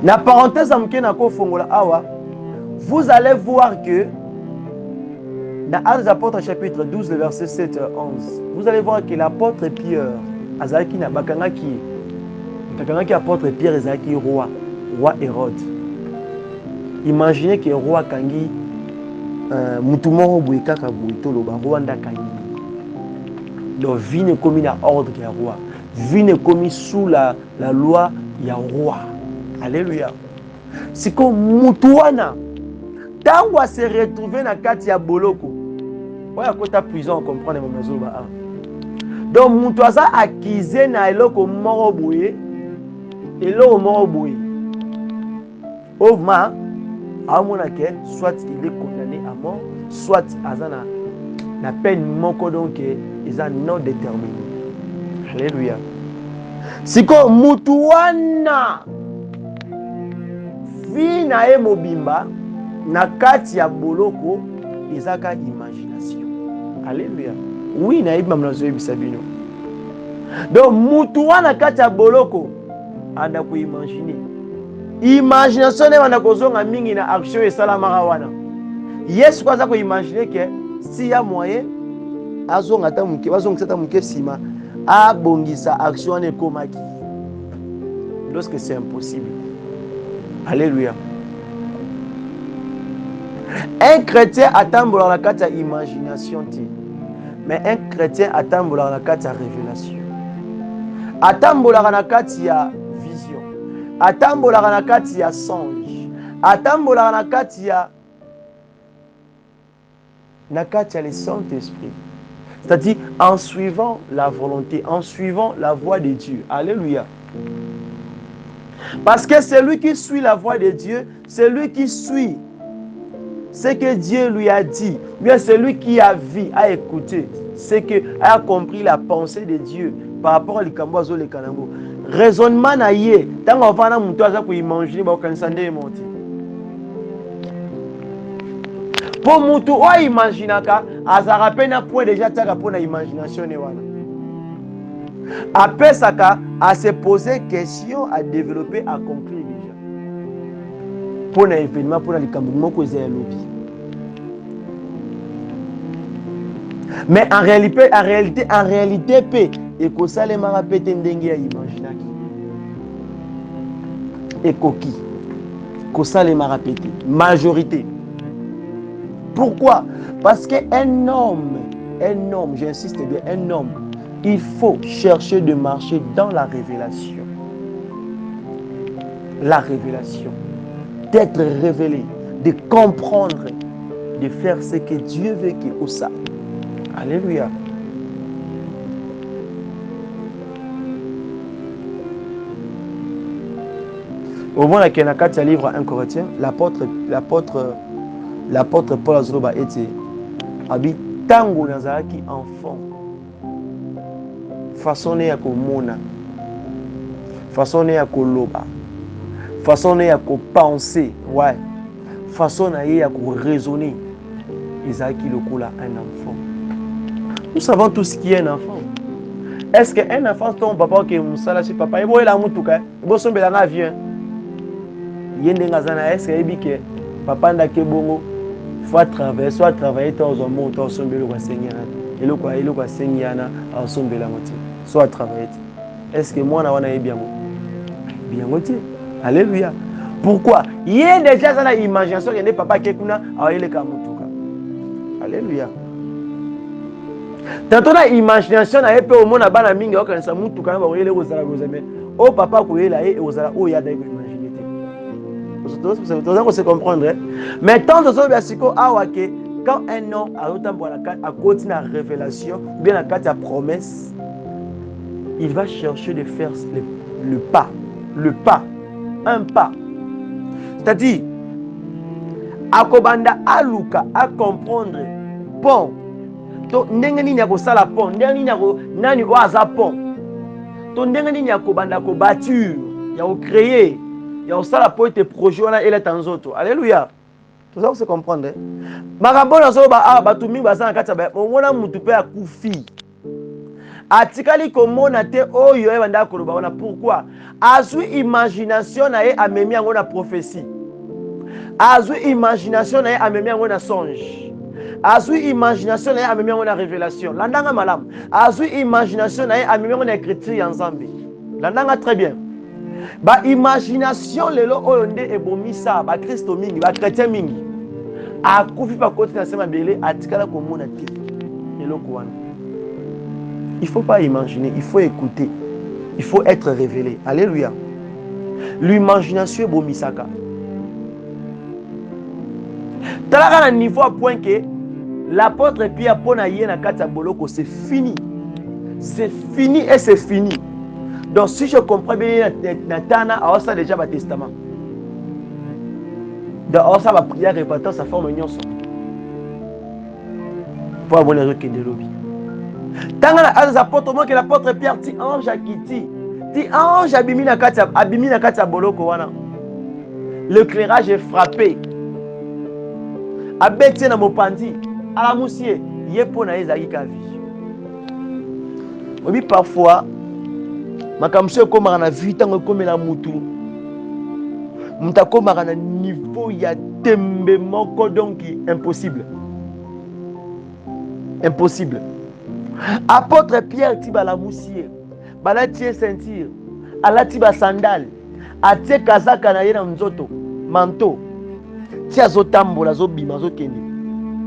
Na parenthèse ya moke nakofongola awa, vous allez voir que dans Actes des Apôtres chapitre 12 le verset 7 à 11, vous allez voir que l'apôtre Pierre azalaki na bakangaki apôtre Pierre ezalaki roi Hérode. Imaginez que roi kangi mutu moko boye kaka boye toloba roi ndakangi. Donc vie ne commis na ordre ya roi, vie ne commis sous la loi ya roi. Alléluia. C'est comme mutu wana tango se retrouver na kati ya boloko. Oya kota prison comprendre mon mazoba. Donc mutu aza accusé na eloko moko boye, eloko moko boye. Ovma amona ke soit il est condamné à mort, soit azana na peine moko donc eza non déterminé. Alléluia. Siko mutu wana vi na e mobimba na kati ya boloko ezaka imagination. Alléluia. Oui na iba mnazo bisabino. Donc mutu wana kati ya boloko anda ko imaginer. Imagination ne wana kozonga mingi na action esalamaka wana. Yesu kwaza ko imaginer que si ya moyen azonga ta muke bazonga ta muke sima abongisa action ne komaki. Lorsque c'est impossible. Alléluia. Un chrétien attambola la carte à imagination, mais un chrétien attambola la carte à révélation. Attambola la carte à vision. Attambola la carte à songe. Attambola la carte à le Saint-Esprit. C'est-à-dire en suivant la volonté, en suivant la voie de Dieu. Alléluia. Parce que celui qui suit la voie de Dieu, c'est lui qui suit ce que Dieu lui a dit. Bien celui qui a vu, a écouté, c'est que a compris la pensée de Dieu par rapport à l'ikamboazo le kanango. Raisonnement na ye, tant qu'on va na muto aza ko imaginer ba okansande monti. Pour muto o imaginaka, azara pena point déjà taka pour na imagination ne wana. Après ça, à se poser question, à développer, à conclure déjà. Pour un événement, pour un événement, pour un lobby. Mais en réalité, et que ça les m'a répété n'dengue à imaginer. Et coquille, que ça les m'a répété. Majorité. Pourquoi? Parce qu'un homme, j'insiste bien, un homme. Il faut chercher de marcher dans la révélation. La révélation. D'être révélé, de comprendre, de faire ce que Dieu veut qu'il ose. Alléluia. Au moment où il y a un livre à 1 Corinthiens, l'apôtre Paul Azoloba était habitango nazaraki enfant. Façon ya komona, façon ya koloba, façon ya penser, ouais, façon ya raisonner. Isaac lokola un enfant. Nous savons tout ce qui est un enfant. Est-ce qu'un enfant ton papa qui musala si papa ebo ela mutuka, ebo sombela na avion. Yende ngazana est-ce que papa ndake bongo faut travailler dans un monde dans sombelo kwa seigneur. Eloko kwa sengiana asombela moti. Soit travailler. Est-ce que moi na wana bien moti? Alléluia. Pourquoi? Il y a déjà dans l'imagination il y a des papa qui kuna awele ka mutuka. Alléluia. Tantôt na imagination na epe au mona bana mingi okanisa mutuka na ba oyele kozala kozame. O papa ko yela e ozala o ya da imaginer. Vous allez se comprendre. Mais tant de choses biasiko awake quand un homme a continué la révélation, bien la carte à promesse, il va chercher de faire le pas, un pas. C'est-à-dire, à kobanda aluka, à comprendre, pont. Donc, n'engeni n'y a que ça la pont, n'engeni n'y a que nani oaza pont. Donc, n'engeni n'y a que banda ko bâture, il y a créer, il y a ça la pont et projet on a et les temps autres. Alléluia. Tout ça, vous comprendre. Marabona so ba batu mingi baza na kati ba mona mutu pe akufi. Atikali komona te oyo e banda koloba wana pourquoi? Azui imagination na ye amemi yango na prophétie. Azui imagination na ye amemi yango na songe. Azui imagination na ye amemi yango na révélation. Landanga malam. Azui imagination na ye amemi yango na écriture ya Nzambe. Landanga très bien. Ba imagination lelo oyo nde ebomisa ba Kristo mingi, ba chrétien mingi. Akufi pa côté na sema belé atikala komona te. Eloko wana. Il ne faut pas imaginer, il faut écouter. Il faut être révélé. Alléluia. L'imagination est bomisaka. Talaka na niveau à point que l'apôtre Pierre pona yé na kati ya boloko, c'est fini. C'est fini et c'est fini. Donc si je comprends bien Natana a ça déjà le testament. Donc ça va prière répétant sa forme nyonso. Pour avoir les requêtes de lobby. Tant que les apôtres, moi que l'apôtre Pierre dit ange à Kiti, dit ange abimi na katia boloko wana. L'éclairage est frappé. Abeti na mopandi, ala musie, yepo na ezaki ka vie. Obi parfois makamso komaka na vie tango komela mutu. Muta komaka na niveau ya tembe moko donc impossible. Impossible. Apôtre Pierre tiba la moussier, balatie ceinture, alati ba sandale, atie kazaka na ye na nzoto, manteau. Tia zo tambola zo bima zo kende.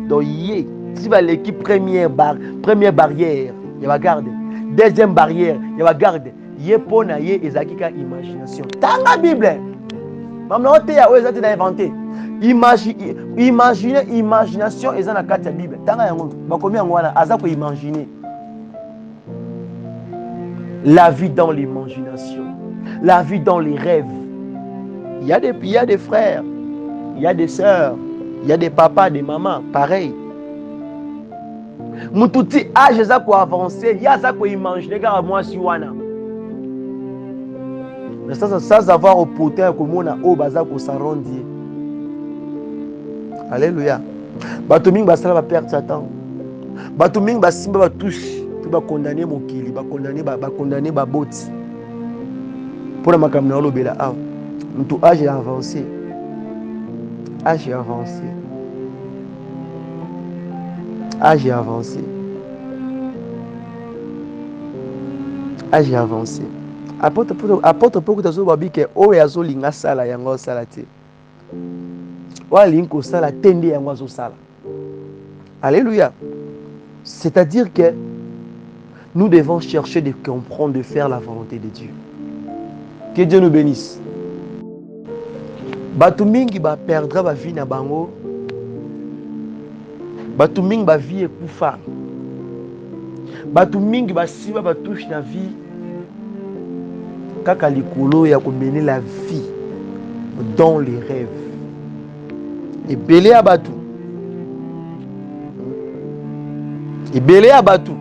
Donc yé, tiba l'équipe première barrière, il va garder. Deuxième barrière, il va garder. Yé pona yé ezaki ka imagination. Tanga Bible. Mamna ote ya ezati na inventé. Imaginer imagination eza na kati ya Bible. Tanga yango bakomi yango wana aza ko imaginer. La vie dans l'imagination, la vie dans les rêves. Il y a des frères, il y a des sœurs, il y a des papas, des mamans, pareil. Mututi âge za ko avancer, ya za ko imaginer car moi si wana. Mais ça savoir au potin comme on a au baza ko s'arrondir. Alléluia. Batuming basala ba perdre Satan. Batuming basimba ba touche. Ba condamner mokili, ba condamner ba boti. Pour la makamna lobela a. Mutu âge avancé. Âge avancé. Âge avancé. Âge avancé. Apôtre pour que tu babi que o ya zo linga sala yango sala te. Wa linko sala tende yango zo sala. Alléluia. C'est-à-dire que nous devons chercher de comprendre, de faire la volonté de Dieu. Que Dieu nous bénisse. Batu mingi ba perdra ba vie na bango. Batu mingi ba vie ekufa. Batu mingi ba siba ba touche na vie. Kaka likolo ya ko mener la vie dans les rêves. Et belé à batu. Et belé à batu.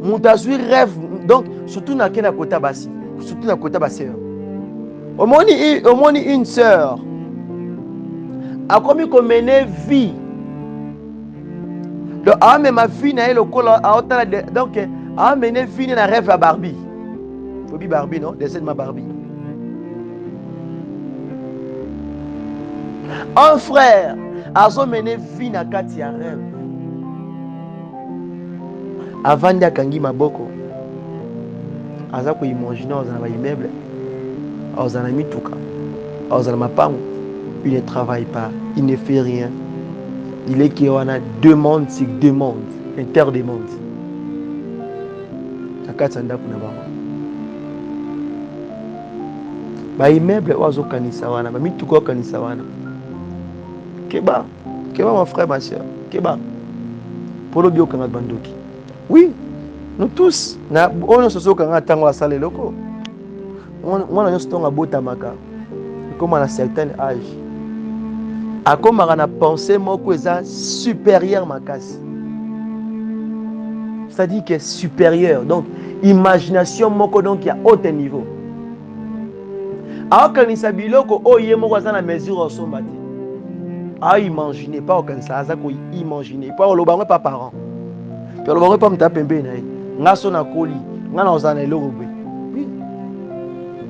Moutazui rêve donc surtout na kena kota basi, surtout na kota baseur. Au moins une sœur a commis comme mener vie. Donc a même ma fille na le col a donc a mené vie na rêve à Barbie. Fobi Barbie non, descend ma Barbie. Un frère a mené vie na kati ya rêve. Avant d'akangi maboko aza ko imaginer aux ba immeuble aux mituka aux mapango, il ne travaille pas, il ne fait rien, il est qui wana demande sur demande, interdemande akatanda kuna ba immeuble ozo kanisa wana ba mituka kanisa wana keba mon frère ma soeur keba polo bio kanga bandoki. Oui, nous tous, on se souvient quand on a salé loko. On a un bota maka. Comme à un certain âge. A comme on a pensé moko eza supérieur makasi. C'est-à-dire que supérieur. Donc imagination moko donc il y a haut niveau. Alors quand il s'habille loko o yé moko za na mesure au sombati. à imaginer pas aucun ça ça quoi imaginer pas le bango pas parent puis le bango pas m'ta pembe na ngaso na koli ngana ozana eloko be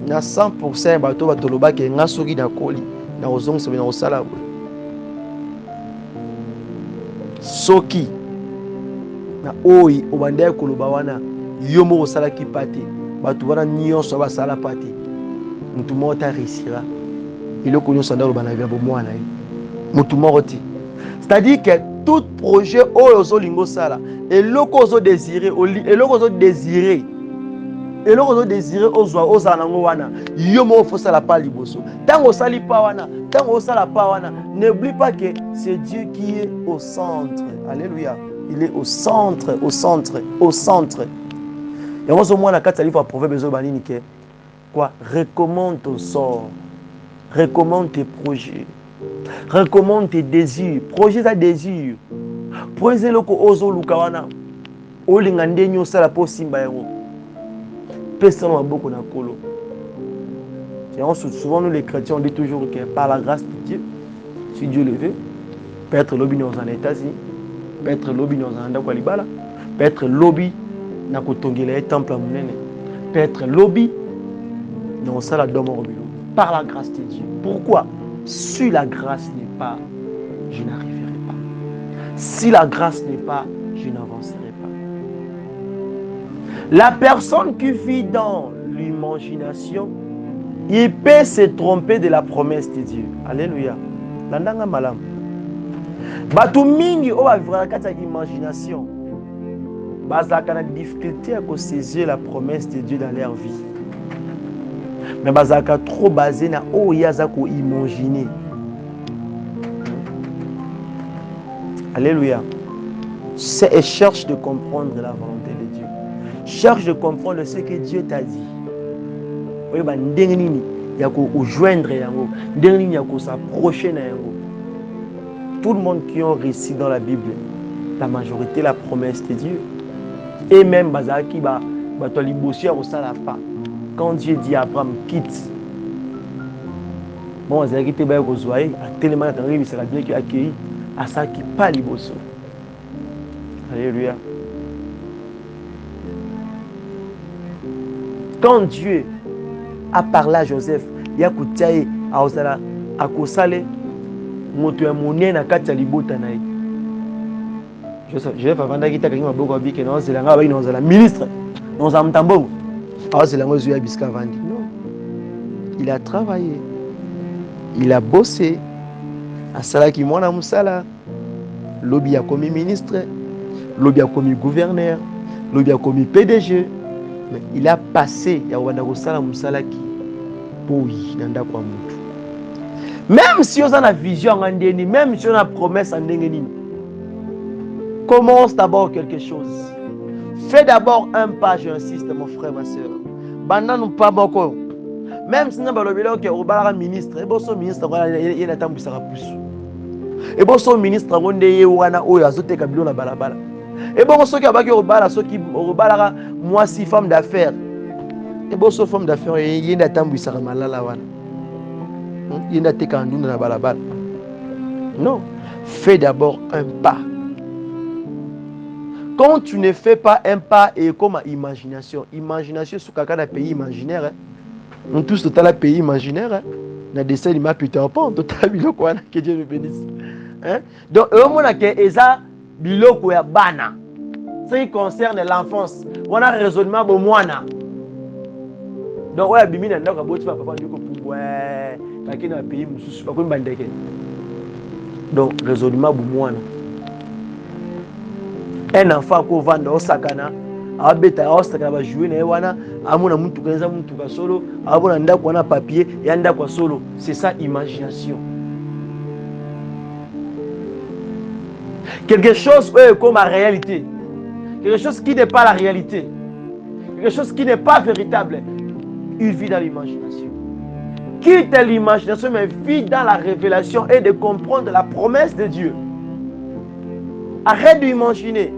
na 100% bato batoloba ke ngaso ki na koli na ozong se na osala soki na oyi obandai koloba wana yo moko osalaki pate bato wana nyonso basala pate mutu moko ta réussira eloko nyonso anda oloba na vie bomwana ye mutu moko te c'est-à-dire que tout projet oyo ozolinga osala eloko ozodésire eloko ozodésire ozwa ozala nango wana yo moko fosala pa liboso ntango osali pa wana ntango osala pa wana n'oublie pas que c'est Dieu qui est au centre. Alléluia. Il est au centre, au centre, au centre. Et on se voit dans le livre Proverbes que quoi? Recommande ton sort, recommande tes projets, recommande tes désirs, projets à désir. Projet loko ozo lukawana, olinga ndenyo sala po simba yango. Personne n'a beaucoup na kolo. Souvent nous les chrétiens on dit toujours que par la grâce de Dieu, si Dieu le veut, peut-être lobby dans un États-Unis, peut-être lobby dans un endroit libala, peut-être lobby na kotongela temple munene, peut-être lobby dans sala domo robilo. Par la grâce de Dieu. Pourquoi? Si la grâce n'est pas, je n'arriverai pas. Si la grâce n'est pas, je n'avancerai pas. La personne qui vit dans l'imagination, il peut se tromper de la promesse de Dieu. Alléluia. Landanga malam. Batu mingi o ba vivre na imagination. Bazaka na difficulté à saisir la promesse de Dieu dans leur vie. Mais bazaka trop basé na o yaza ko imaginer. Alléluia. Et cherche de comprendre la volonté de Dieu. Cherche de comprendre ce que Dieu t'a dit. Il y a qu'à joindre, il y a qu'à s'approcher. Tout le monde qui a réussi dans la Bible, la majorité, la promesse de Dieu. Et même Bazaki, quand Dieu dit à Abraham, quitte. Bon, Bazaki, tu vas tellement il sera bien qu'il accueilli à ça qui pas liboso. Alléluia. Quand Dieu a parlé à Joseph, il y a Koutiaï, à Osala, à Kosale, moto ya monene na kati ya libota na ye. Joseph avanda kita kangi maboko abike na ozelanga ba ina ozala ministre, na ozala mtambongo. Ozelanga ozuya biska vandi. Non. Il a travaillé. Il a bossé. Asalaki mwana musala. Lobi a commis ministre, lobi a commis gouverneur, lobi a commis PDG. Mais il a passé ya wanda kosala musalaki poyi nanda kwa mutu. Même si on a une vision en déni, même si on a une promesse en déni, commence d'abord quelque chose. Fais d'abord un pas, j'insiste mon frère, ma soeur. Bandana nous pas beaucoup. Même si on a un ministre, et bon son ministre, il y a un temps où ça va plus. Et bon son ministre, on est wana oyo azote kabilo na balabala. Et bon ceux qui a baki obala, ceux qui obala moi si femme d'affaires. Et bon son femme d'affaires, il y a un temps où ça va malala wana. Il y a des gens qui na balabala. Non, fais d'abord un pas. Quand tu ne fais pas un pas et comme imagination, imagination sur un pays imaginaire, on tous total un pays imaginaire, na dessin il m'a Peter Pan, total biloko wana que Dieu le bénisse. Donc au moment que eza biloko ya bana, ce qui concerne l'enfance, on a raisonnement bon mwana. Donc ouais bimina ndako boti papa ndiko pour ouais parce na pays mususu pas ko mbandeke. Donc raisonnement bon mwana. Un enfant ko vanda osakana abeta osakana ba jouer na wana amona muntu kanza muntu ka solo abona ndako na papier ya ndako solo, c'est ça imagination. Quelque chose comme la réalité, quelque chose qui n'est pas la réalité, quelque chose qui n'est pas véritable, il vit dans l'imagination. Quitte l'imagination mais vit dans la révélation et de comprendre la promesse de Dieu. Arrête d'imaginer.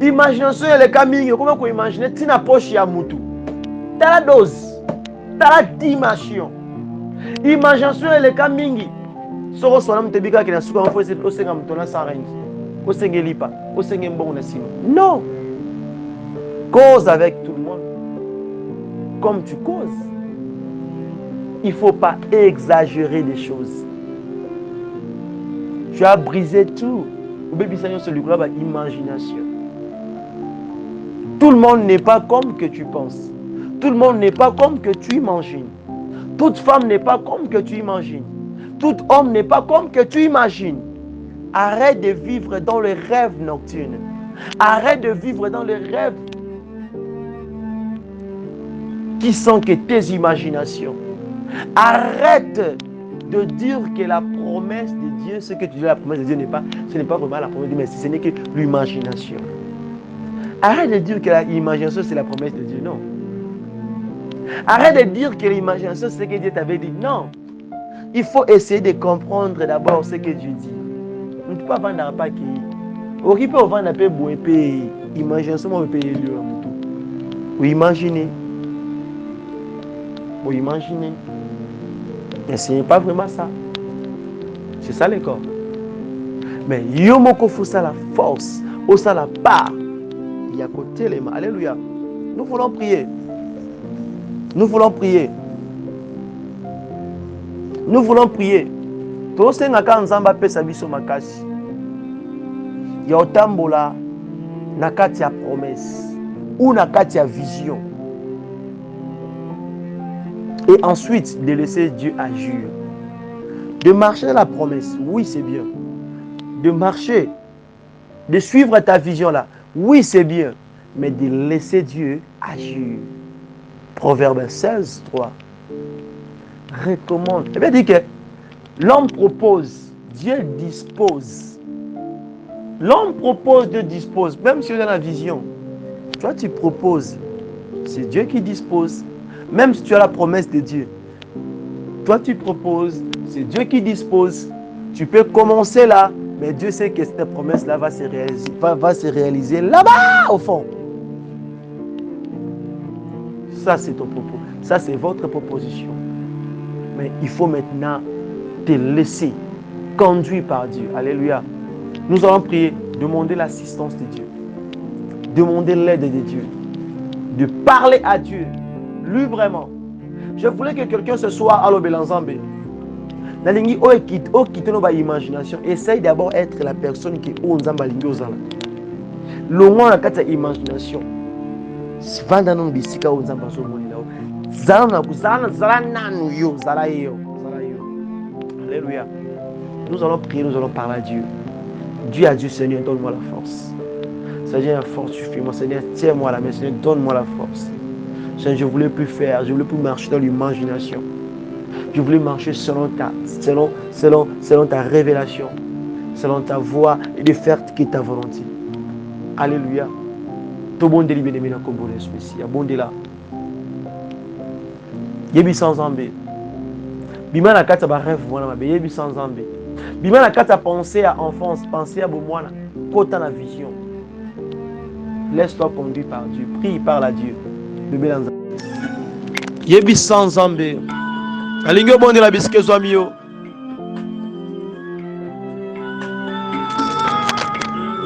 Imagination est le caminho. Comment on imagine? Tu n'as pas chez Moutou. Tu as la dose. Tu as la dimension. Imagination est le caminho. Soko sonam te bika ki na suka mfo o senga mtona sarenge. O senge lipa, o senge mbongo na sima. Non. Cause avec tout le monde. Comme tu causes. Il ne faut pas exagérer des choses. Tu as brisé tout. Imagination. Tout le monde n'est pas comme que tu penses. Tout le monde n'est pas comme que tu imagines. Toute femme n'est pas comme que tu imagines. Tout homme n'est pas comme que tu imagines. Arrête de vivre dans les rêves nocturnes. Arrête de vivre dans les rêves qui sont que tes imaginations. Arrête de dire que la promesse de Dieu, ce que tu dis la promesse de Dieu ce n'est pas vraiment la promesse de Dieu, mais ce n'est que l'imagination. Arrête de dire que l'imagination c'est la promesse de Dieu, non. Arrête de dire que l'imagination c'est ce que Dieu t'avait dit, non. Il faut essayer de comprendre d'abord ce que Dieu dit. On ne peut pas vendre un paquet. On peut vendre un peu de imagination, on peut payer le tout. Vous imaginez. Vous imaginez. Mais ce n'est pas vraiment ça. C'est ça le corps. Mais yomoko faut ça la force, ou ça la part. Il y a côté les mains. Alléluia. Nous voulons prier. Nous voulons prier. Nous voulons prier. Tout ce que nzamba pesa biso makasi. Ya otambola na kati ya promesse ou na kati ya vision. Et ensuite, de laisser Dieu agir. De marcher dans la promesse, oui, c'est bien. De marcher, de suivre ta vision là, oui, c'est bien. Mais de laisser Dieu agir. Proverbe 16, 3. Recommande. Eh bien, dit que l'homme propose, Dieu dispose. L'homme propose, Dieu dispose. Même si on a la vision, toi tu proposes, c'est Dieu qui dispose. Même si tu as la promesse de Dieu, toi tu proposes, c'est Dieu qui dispose. Tu peux commencer là, mais Dieu sait que cette promesse-là va se réaliser là-bas au fond. Ça c'est ton propos, ça c'est votre proposition. Mais il faut maintenant te laisser conduire par Dieu. Alléluia. Nous allons prier, demander l'assistance de Dieu, demander l'aide de Dieu, de parler à Dieu. Librement. Je voulais que quelqu'un ce soir à l'Obelanzambe. Nalingi o quitte nos imagination. Essaye d'abord d'être la personne qui est Nzamba lingi ozala. Le moins la carte imagination. Vanda non bisika Nzamba so monela. Zala nanu yo, zala yo. Alléluia. Nous allons prier, nous allons parler à Dieu. Dieu a dit Seigneur, donne-moi la force. Seigneur, la force suffit. Moi Seigneur, tiens-moi la main. Seigneur, donne-moi la force. Seigneur, je ne voulais plus faire, je ne voulais plus marcher dans l'imagination. Je voulais marcher selon ta révélation, selon ta voix et de faire que ta volonté. Alléluia. Tout bon délibé de mina kombo l'espèce. Abonde là. Yebi sans zambé. Bima na kata ba rêve mwana mabe. Yebi sans zambé. Bima na kata penser à enfance, penser à bomwana. Kota na vision. Laisse-toi conduire par Dieu. Prie par la Dieu. Yebi sans zambé. Alingo bonde la bisque zwamio.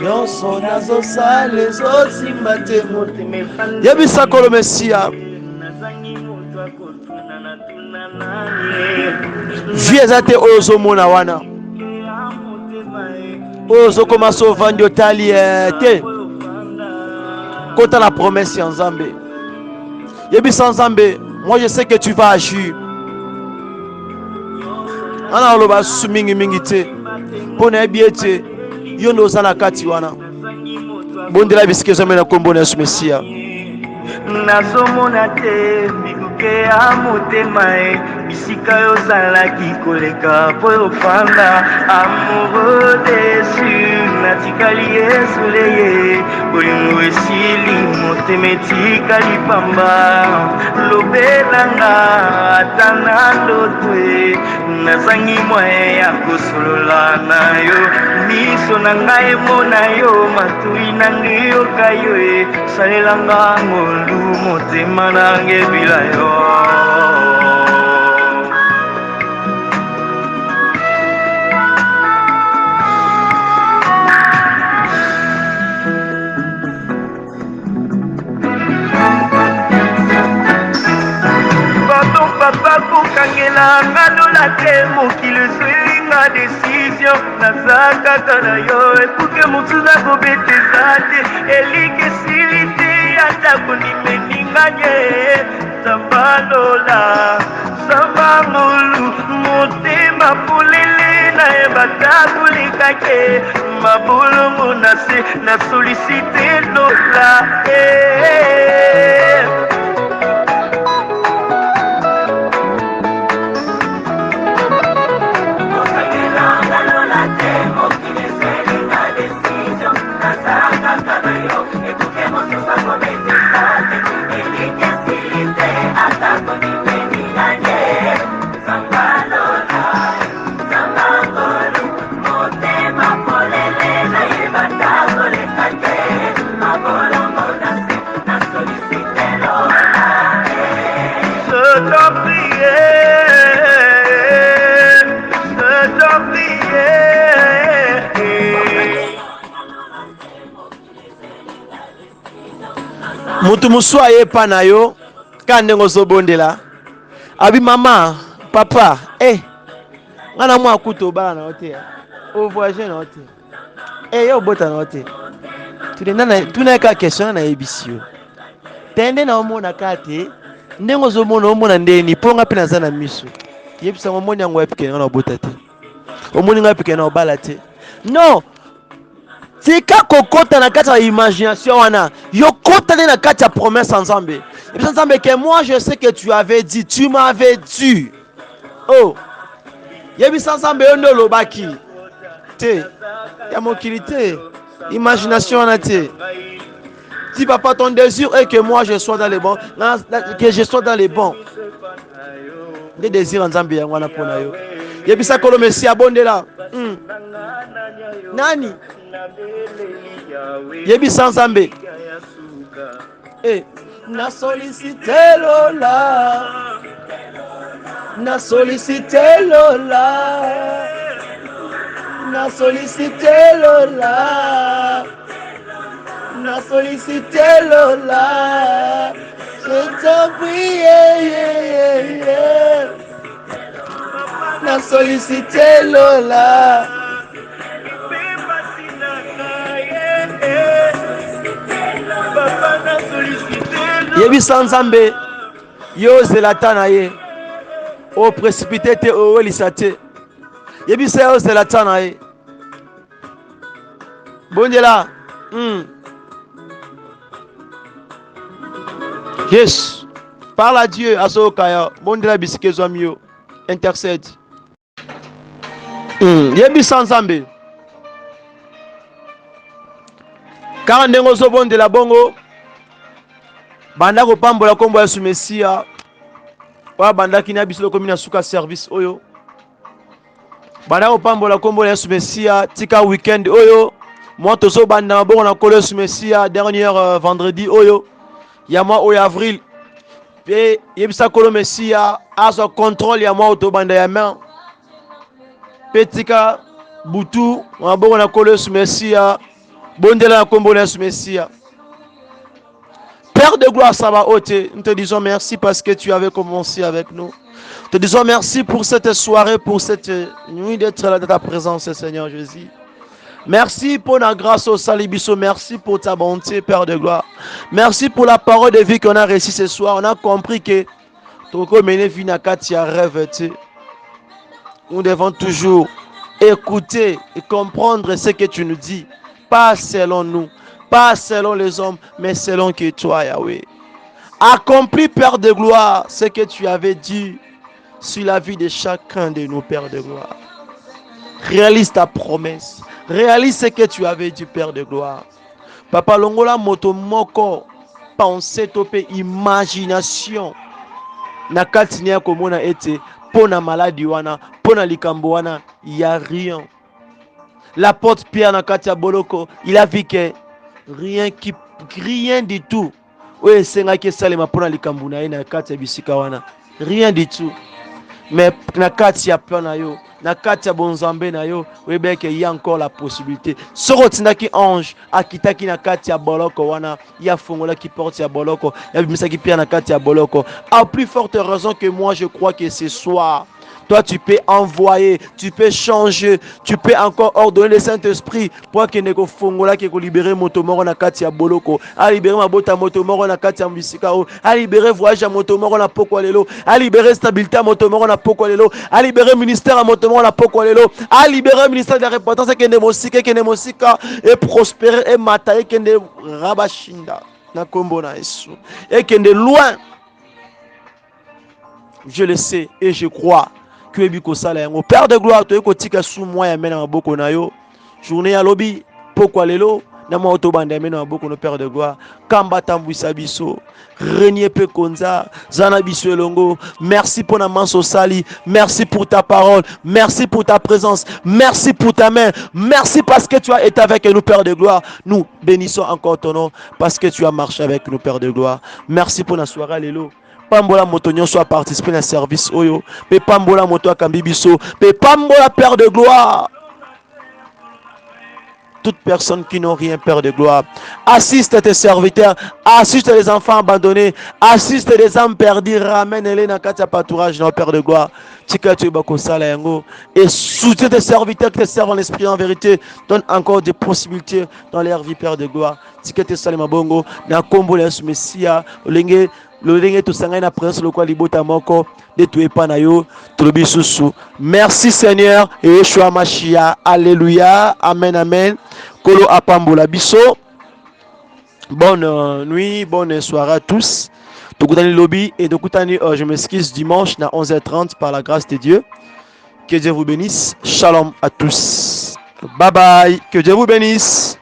Nyonso nazo sale zosimba te moteme. Yebi sakolo Messia. Viezate ozo mona wana. Ozo komaso vandi otali te. Kota la promesse en Zambé. Yebi sans Zambé, moi je sais que tu vas agir. Ana oloba sumingi mingi te. Pona ebiete. Yondo zana kati wana. Bonde la bisike zame na kombo na Messia. Nazomona te mikuke ya motema bisika yozalaki koleka po ofanda amoureux déçu natikali esule ye bolingo esili motema etikali pamba lobelanga ata na ndoto nazangi mwaye ya kosolola na yo miso na ngai emona yo matui na ngai yoka yo salelanga ngolu motema nange bila yo nanga lola te mokili ezwelinga desizio naza kaka na yo ekuke mosusu akobeteza te eliki esili te atako nimeninganye zamba lola zamba ngolu motema polele nayebaka kolikake mabolongo na se na solisite lola mutu musu ayepa na yo ka ndenge ozobondela abi mama papa nga na mwa kutu obala na yo te ovoyage na yo te ye obota na yo te tuna ye ka question nayebisi yo te nde na omona ka te ndenge ozomona omona ndeni mpo nga mpe naza na miso yebisanga omoni yango yapike nga na obota te omoni nga yapike na obala te non tika kokota na kati ya imagination wana yo kotane na kati ya promesse ensemble et ensemble que moi je sais que tu avais dit tu m'avais dit oh yebisa ensemble yo ndo lobaki te ya mokili te imagination wana te si papa ton désir est que moi je sois dans les bons que je sois dans les bons des désirs ensemble yango wana pona yo yebisa kolo mesi abondela nani yebisa nzambe na sollicite lola na sollicite lola na sollicite lola na sollicite lola je t'en prie na sollicite lola yebisa nzambe yo ozela na ye oprécipité te owelisa te yebisa yo ozela na ye bondela yes parle à Dieu azokaya bondela bisika ezwami yo intercède yebisa nzambe kaka ndenge ozobondela bongo banda kopambola kombo ya Yesu Mesia oyo bandaki na biso lokomi na suka service oyo banda kopambola kombo ya Yesu Mesia tika weekend oyo mwa tozobanda mabongo na kolo Yesu Mesia dernière vendredi oyo ya mwa oyo avril pe yebisa kolo Mesia azwa contrôle ya mwa otobanda ya main pe tika butu mabongo na kolo Yesu Mesia bondela na kombo na Yesu Mesia. Père de gloire Sabaoth, nous te disons merci parce que tu avais commencé avec nous. Nous te disons merci pour cette soirée, pour cette nuit d'être là dans ta présence, Seigneur Jésus. Merci pour la grâce au Salibiso. Merci pour ta bonté, Père de gloire. Merci pour la parole de vie qu'on a reçue ce soir. On a compris que nous devons toujours écouter et comprendre ce que tu nous dis. Pas selon nous, pas selon les hommes, mais selon que toi, Yahweh. Accomplis, Père de gloire, ce que tu avais dit sur la vie de chacun de nos Pères de gloire. Réalise ta promesse. Réalise ce que tu avais dit, Père de gloire. Papa Longola moto moko pensée topé imagination. Na katinia komona ete pona maladie wana, pona likambo wana, il y a rien. L'apôtre Pierre na katia boloko, il a vu que rien du tout. Oui, c'est nga ke salema pona likambo na ina katia bisika wana. Rien du tout. mais na kati ya plan na yo, na kati ya bonzambe na yo, oyebeke qu'il y a encore la possibilité. Soko tindaki ange akitaki na kati ya boloko wana, ya fongola qui porte ya boloko, ya bimisa ki pia na kati ya boloko. À plus forte raison que moi, je crois que ce soir, toi, tu peux envoyer, tu peux changer, tu peux encore ordonner le Saint-Esprit pour que ne fongola qui libérer motomoro na kati ya boloko, a libérer mabota motomoro na kati ya mbisika o, a libérer voyage à motomoro na poko lelo, a libérer stabilité à motomoro na poko lelo, a libérer ministère à motomoro na poko lelo, a libérer ministère de la repentance et que ne mosika et prospérer et matailler que ne rabashinda na kombo na Yesu et que ne loin. Je le sais et je crois que au Père de gloire, tu es sous moi et mène en boko na yo. Journée à lobby, pourquoi lelo, na mo autobande mène en boko no Père de gloire. Kamba tambuisa biso, renier pe konza, zana biso elongo. Merci pour la manso sali, merci pour ta parole, merci pour ta présence, merci pour ta main, merci parce que tu as été avec nous Père de gloire. Nous bénissons encore ton nom parce que tu as marché avec nous Père de gloire. Merci pour la soirée lelo. Pambola moto nyonso a participé à service oyo, pe pambola moto a kambibiso, pe pambola Père de gloire. Toute personne qui n'a rien, Père de gloire, assiste tes serviteurs, assiste les enfants abandonnés, assiste les âmes perdues, ramène-les dans le pâturage, Père de gloire. Et soutiens tes serviteurs qui te servent en l'esprit en vérité, donne encore des possibilités dans leur vie, Père de gloire. Tikete salima bongo, na kombo la Messia, le lenge to sanga na présence lokwa libota moko de tu epana yo trobi susu. Merci Seigneur et Yeshua Mashiach. Alléluia. Amen amen. Kolo apambola biso. Bonne nuit, bonne soirée à tous. Tokutani lobby et tokutani je m'excuse dimanche à 11h30 par la grâce de Dieu. Que Dieu vous bénisse. Shalom à tous. Bye bye. Que Dieu vous bénisse.